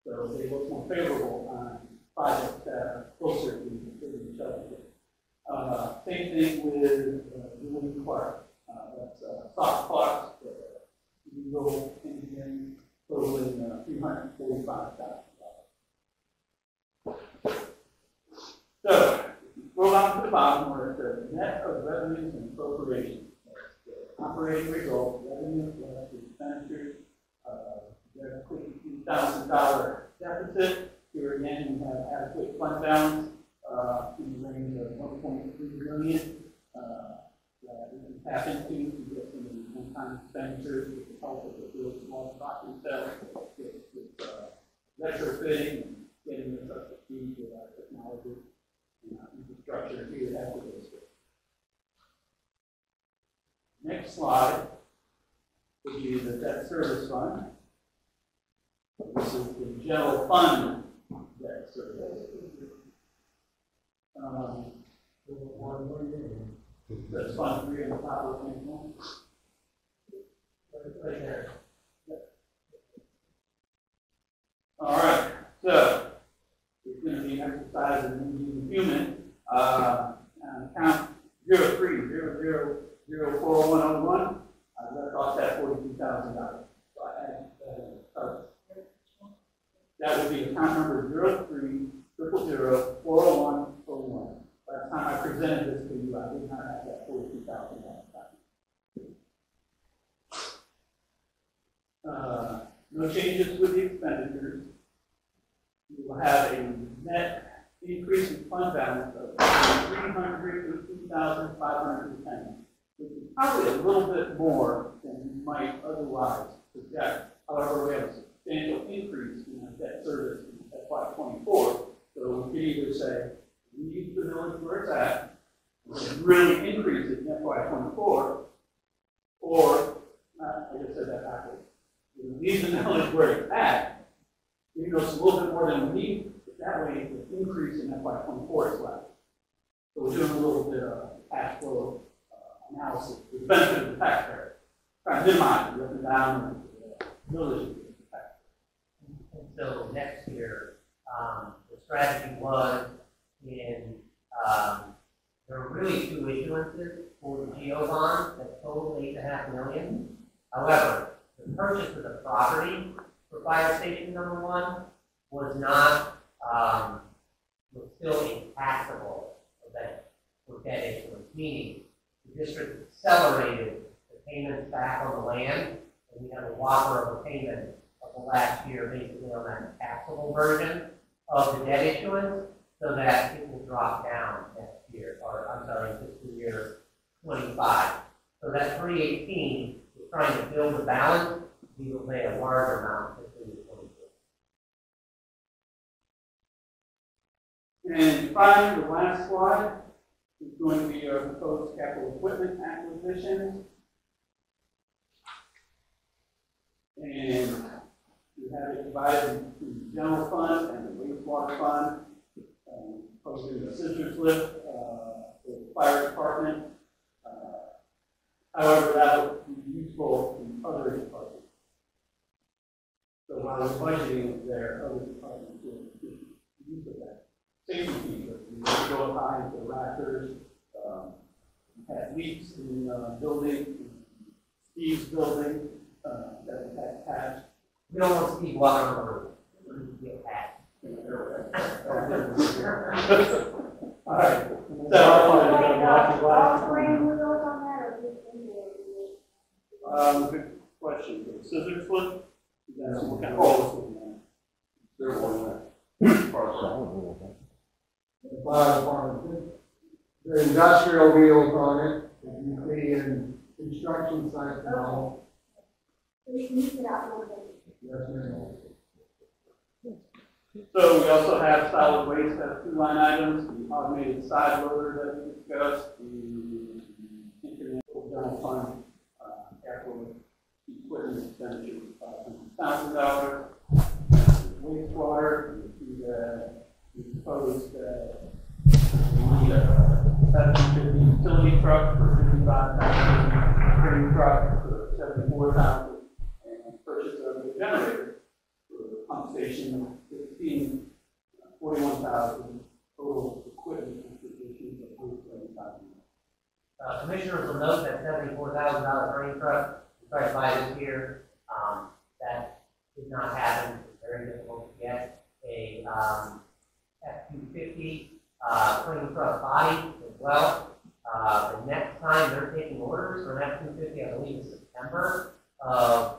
so they look more favorable on projects that are closer to each other. Same thing with Julie Clark. That's soft parts, legal engineering, totaling $345,000. So, scroll down to the bottom where it says net of revenues and appropriations. Operating results, revenues, less expenditures, there's a $52,000 deficit. Here again, we have adequate fund balance in the range of $1.3 million that we can tap into to get some of these one-time expenditures with the help of the field small property sales, with retrofitting and getting this up to speed with our technology and our infrastructure here at the district. Next slide would be the debt service fund. This is the general fund debt service. That's fund 3 on the top of the table. Right there. All right, so it's going to be an exercise in human account 0300040101. That cost that $42,000. So I added that. That would be account number 0300040101. By the time I presented this to you, I did not have that $42,000. No changes with the expenditures. We will have a net increase in fund balance of $318,510, which is probably a little bit more than you might otherwise project. However, we have a substantial increase in our debt service in FY24, so we could either say we need the millage where it's at, and really increase it in FY24, or I just said that backwards. We need the millage where it's at, even though it's a little bit more than we need, but that way the increase in FY24 is less. So we're doing a little bit of cash flow analysis with the benefit of the taxpayer, trying to minimize it, up and down the millage.
And so next year, the strategy was in, there were really 2 issuances for the GO bond that totaled $8.5 million. However, the purchase of the property for fire station number 1 was not, was still a taxable event for debt issuance, meaning the district accelerated the payments back on the land, and we have a whopper of a payment of the last year basically on that taxable version of the debt issuance, so that it will drop down next year, or I'm sorry, fiscal year 25. So that 318 is trying to build a balance. We will pay a larger amount fiscal year 22.
And finally, the last slide is going to be our proposed capital equipment acquisition. And we have it divided into the general fund and the wastewater fund. Posting a scissors lift for the fire department. However, that would be useful in other departments. So while we're budgeting there, other departments will use of that. Safety features, we go behind the rafters, had leaks in building, Steve's building that we had patched.
We don't want Steve walking on the roof. We get patched.
All right. Good question. The scissors flip? That's what kind of holes. There's one there.
The fire department, the industrial wheels on it, if you see in construction sites and all.
We need it out a little bit.
Yes, ma'am.
So we also have solid waste as 2 line items, the automated side loader that we discussed, the incremental general fund capital equipment expenditure of $500,000. Wastewater, we proposed we need a 750 utility truck for $25,000 training truck for $74,000, and purchase of the generator for the pump station, 15, $41,000, total equipment acquisitions of $170,000.
Commissioners will note that $74,000 training truck we tried to buy this year. That did not happen. It's very difficult to get a F-250 training truck body as well. The next time they're taking orders for an F-250, I believe is September of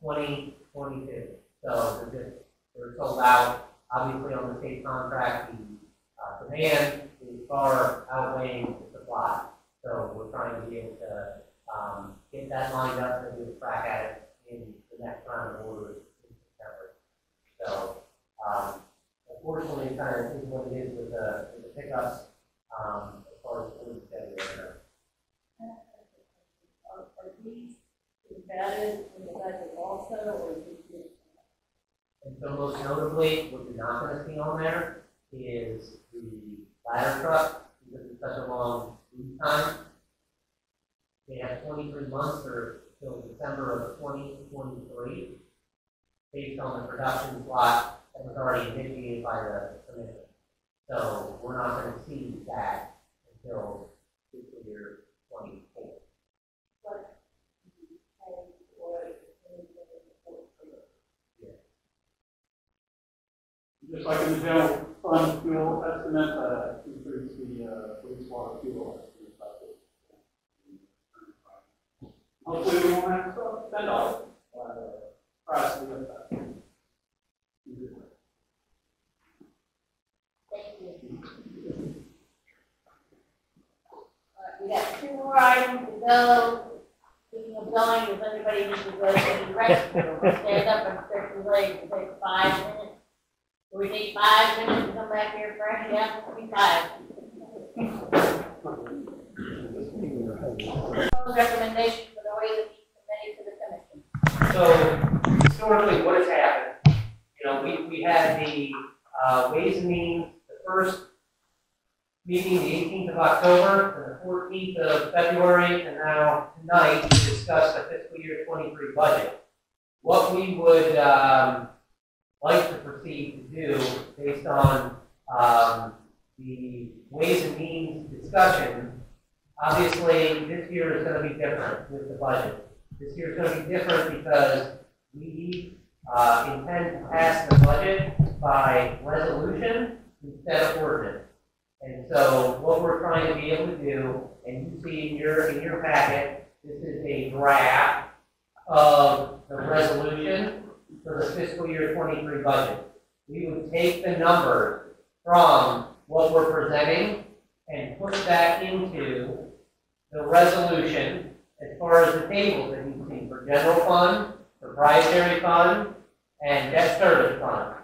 2022. So they're sold out. Obviously, on the state contract, the demand is far outweighing the supply. So we're trying to be able to get that lined up and do a crack at it in the next round of orders in September. So unfortunately, it kind of is what it is with the pickups as far as orders that are.
Are these embedded in the budget also, or is it?
And so most notably, what you're not going to see on there is the ladder truck, because it's such a long lead time. They have 23 months or until December of 2023, based on the production slot that was already initiated by the commission. So we're not going to see that until fiscal year 24.
What do you pay for
Just like in the general fund fuel estimate, increase the wastewater fuel estimate by this. Hopefully we won't have to spend all of it. Price of the
We got 2 more items to go. Speaking of going, does anybody need to go to the restroom? Stand up and stretch your legs and take 5 minutes. Do we take 5 minutes to come back here fresh? Yeah, 25. Recommendation for the Ways and Means Committee to the Commission.
So historically, what has happened? We had the Ways and Means, the first meeting, the 18th of October, and the 14th of February, and now tonight we discussed the fiscal year 23 budget. What we would like to proceed to do based on the Ways and Means discussion. Obviously, this year is going to be different with the budget. This year is going to be different because we intend to pass the budget by resolution instead of ordinance. And so what we're trying to be able to do, and you see in your packet, this is a draft of the resolution for the fiscal year 23 budget. We would take the numbers from what we're presenting and put that into the resolution as far as the tables that you've seen for general fund, proprietary fund, and debt service fund.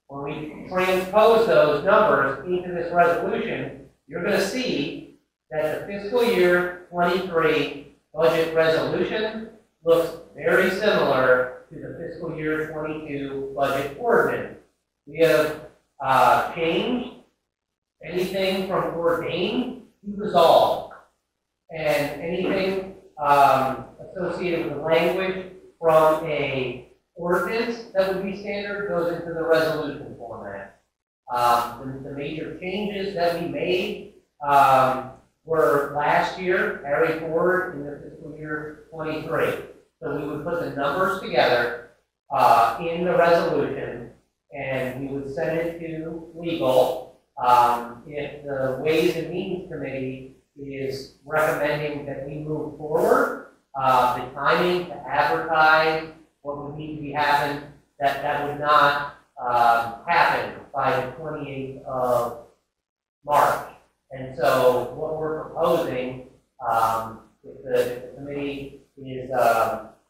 When we transpose those numbers into this resolution, you're going to see that the fiscal year 23 budget resolution looks very similar to the fiscal year 22 budget ordinance. We have changed anything from ordained to resolved, and anything associated with the language from a ordinance that would be standard goes into the resolution format. The major changes that we made were last year carried forward in the fiscal year 23. So we would put the numbers together in the resolution, and we would send it to legal. If the Ways and Means Committee is recommending that we move forward, the timing to advertise what would need to be happened, that would not happen by the 28th of March. And so what we're proposing, if the committee is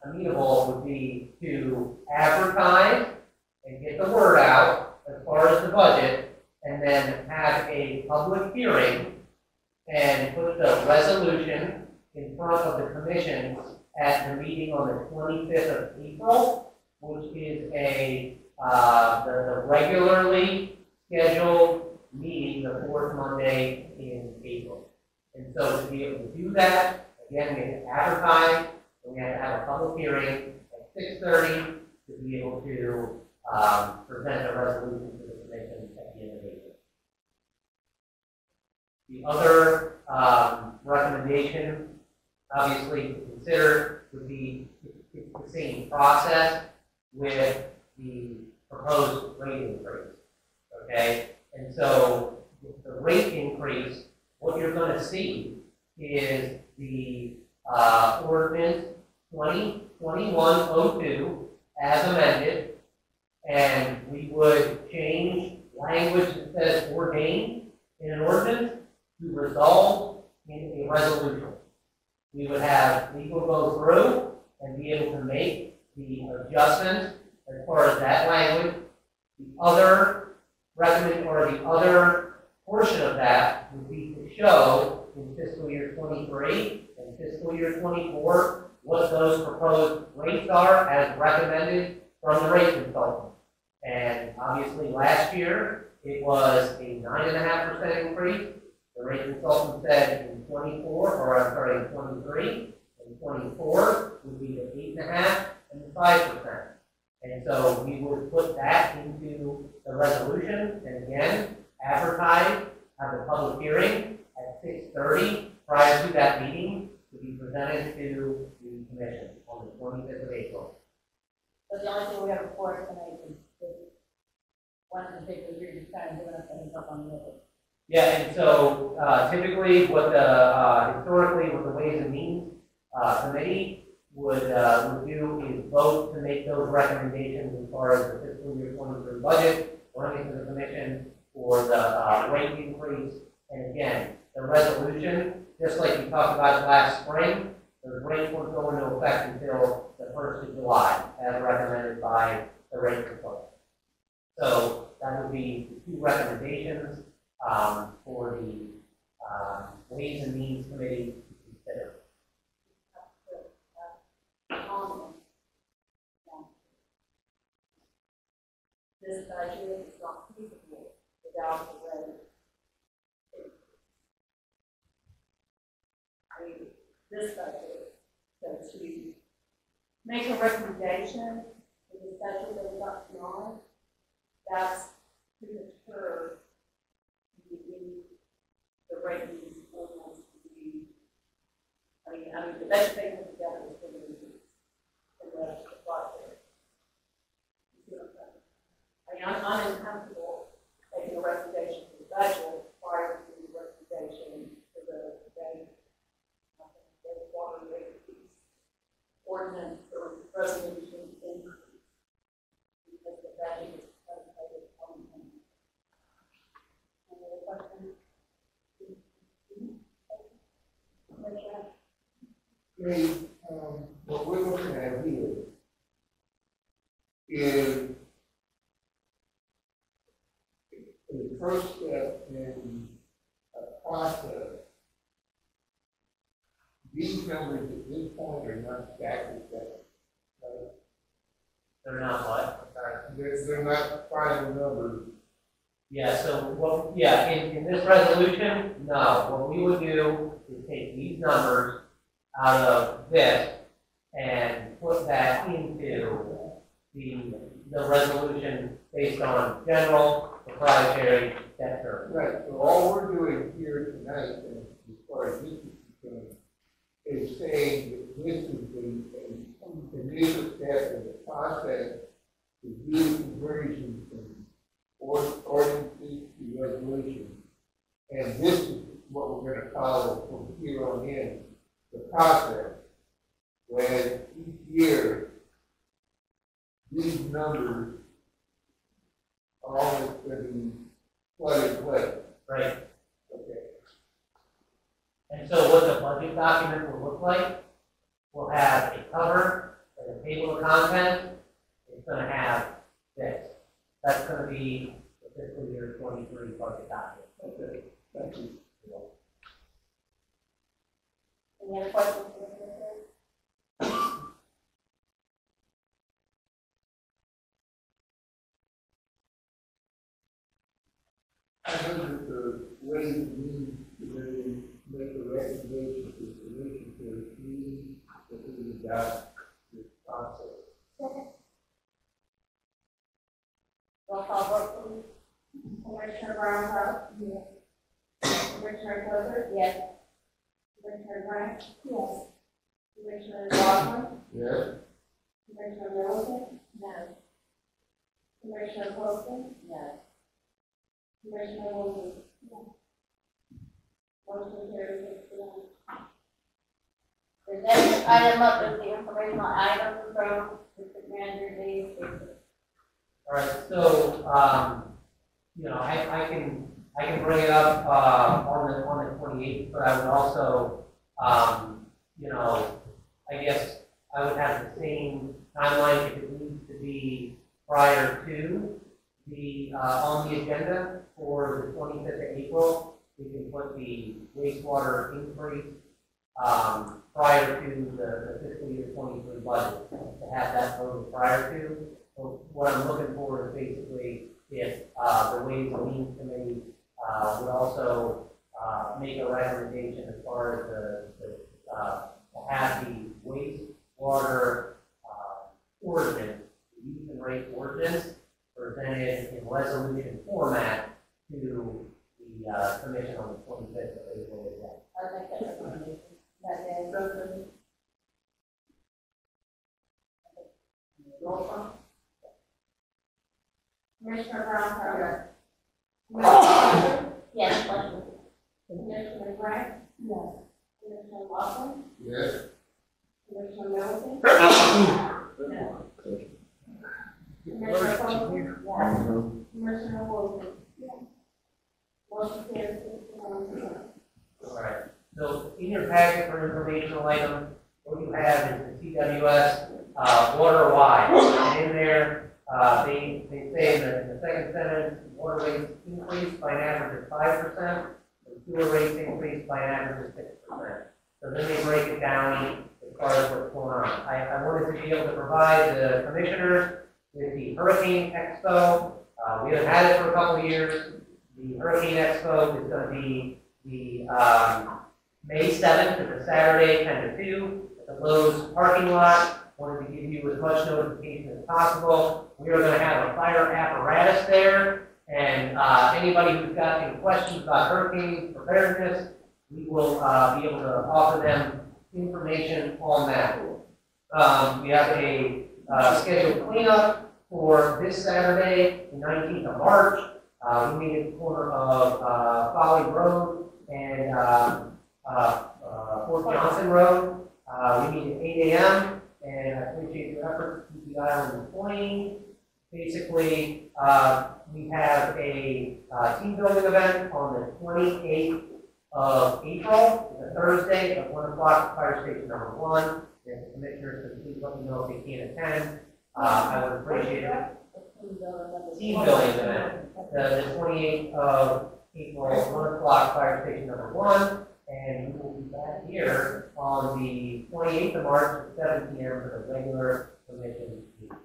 amenable, would be to advertise and get the word out as far as the budget, and then have a public hearing and put the resolution in front of the commission at the meeting on the 25th of April, which is the regularly scheduled meeting, the fourth Monday in April. And so to be able to do that, Again, we have to advertise, and we have to have a public hearing at 6:30 to be able to present a resolution to the commission at the end of April. The other recommendation, obviously, to consider would be it's the same process with the proposed rate increase. Okay? And so, with the rate increase, what you're going to see is the ordinance 2021-02 as amended, and we would change language that says ordained in an ordinance to resolve in a resolution. We would have legal go through and be able to make the adjustments as far as that language. The other the other portion of that would be to show in fiscal year 23 and fiscal year 24 what those proposed rates are as recommended from the rate consultant. And obviously last year it was a 9.5% increase. The rate consultant said in 23 and 24 would be the 8.5% and the 5%. And so we would put that into the resolution, and again, advertise, have a public hearing at 6:30 prior to that meeting to be presented to the commission on the 25th of April.
So the only thing we have before us tonight is one particular year, just kind of giving us a heads up on the other.
Yeah, and so typically what the, historically what the Ways and Means Committee would do is vote to make those recommendations as far as the fiscal year 23 budget, running to the commission for the rate increase. And again, the resolution, just like we talked about last spring, those rates won't go into effect until the 1st of July, as recommended by the rate consultant. So that would be the two recommendations for the Ways and Means Committee to consider.
This budget is not feasible without the rate. This budget, so to make a recommendation for the budget that we got tonight, that's premature. We need the ratings ordinance to be, I mean, the best thing put together is for the reviews and the project. I'm uncomfortable making a recommendation for the budget prior to the recommendation for the water rate ordinance or resolution increase. Because the budget is predicated on them. Any other questions?
What we're looking at here is the first step in a process. These numbers at this point are not static, right?
They're not what? Sorry.
They're not final numbers.
Yeah, so in this resolution, no. What we would do is take these numbers out of this and put that into the resolution based on general proprietary debt service.
Right, so all we're doing here tonight, and as far as this is concerned, is saying that this is the initial step in the process to do conversion from ordinances to resolution. And this is what we're going to follow from here on in, the process, where each year these numbers are always going to be plug and play.
Right.
Okay.
And so what the budget document will look like, we'll have a cover and a table of contents. It's going to have this. That's going to be the fiscal year 23 budget document.
Okay. Thank you.
Any other questions for the commissioner?
I know that the Ways and Means Committee make a recommendation to the commission to that responsive.
Roll call vote, please. Commissioner Brown? Yes. Commissioner Clifford? Yes. Commissioner Grant? Yes. Commissioner Lawson?
Yes.
Commissioner Middleton? No. Commissioner Poston?
Yes.
Commissioner Wilson? No. Motion carries 6-1. The next item up is the informational items from District Manager Dave Baker.
All right, so, you know, I can bring it up, on the 28th, but I would also, you know, I guess I would have the same timeline if it needs to be prior to the, on the agenda for the 25th of April. We can put the wastewater increase, prior to the fiscal year 23 budget, to have that voted prior to. So what I'm looking for is basically if the Ways and Means Committee would also make a recommendation as far as to have the wastewater ordinance, the use and rate ordinance, presented in resolution format to the commission on the 25th of April as well.
I'll make that recommendation. That is, roll call. Commissioner Brown? Yes. Commissioner Grant? Yes. Commissioner Lawson?
Yes.
Commissioner Middleton? No. Commissioner Poston? Yes. Commissioner Wilson? Yes. Motion carries 6-1.
All right, so in your packet for informational items, what you have is the CWS water wide. And in there, they say that in the second sentence, water rates increased by an average of 5%, and sewer rates increased by an average of 6%. So then they break it down as far as what's going on. I wanted to be able to provide the commissioners with the Hurricane Expo. We haven't had it for a couple of years. The Hurricane Expo is going to be the May 7th, it's a Saturday, 10 to 2, at the Lowe's parking lot. Wanted to give you as much notification as possible. We are going to have a fire apparatus there, and anybody who's got any questions about hurricane preparedness, we will be able to offer them information on that. We have a scheduled cleanup for this Saturday, the 19th of March. We meet at the corner of Folly Road and Fort Johnson Road. We meet at 8 a.m. and I appreciate your efforts to keep the island clean. Basically, we have a team building event on the 28th of April. It's a Thursday at 1 o'clock at Fire Station number 1. If the commissioners could please let me know if they can't attend. I would appreciate it. Team building event, the 28th of April, 1 o'clock, Fire Station number 1, and we will be back here on the 28th of March at 7 p.m. for the regular commission meeting.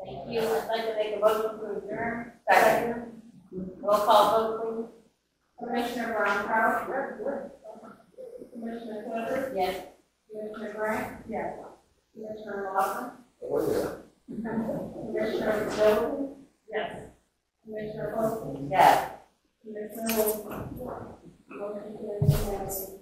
Thank you. I'd like to make a motion to adjourn. Second. Roll call vote, please. Commissioner Brown? Commissioner Clifford? Yes. Commissioner Grant? Yes. Commissioner Lawson?
Oh, yeah.
Commissioner Middleton? Yes. Commissioner Poston?
Yes.
Commissioner Wilson? Motion carries unanimously.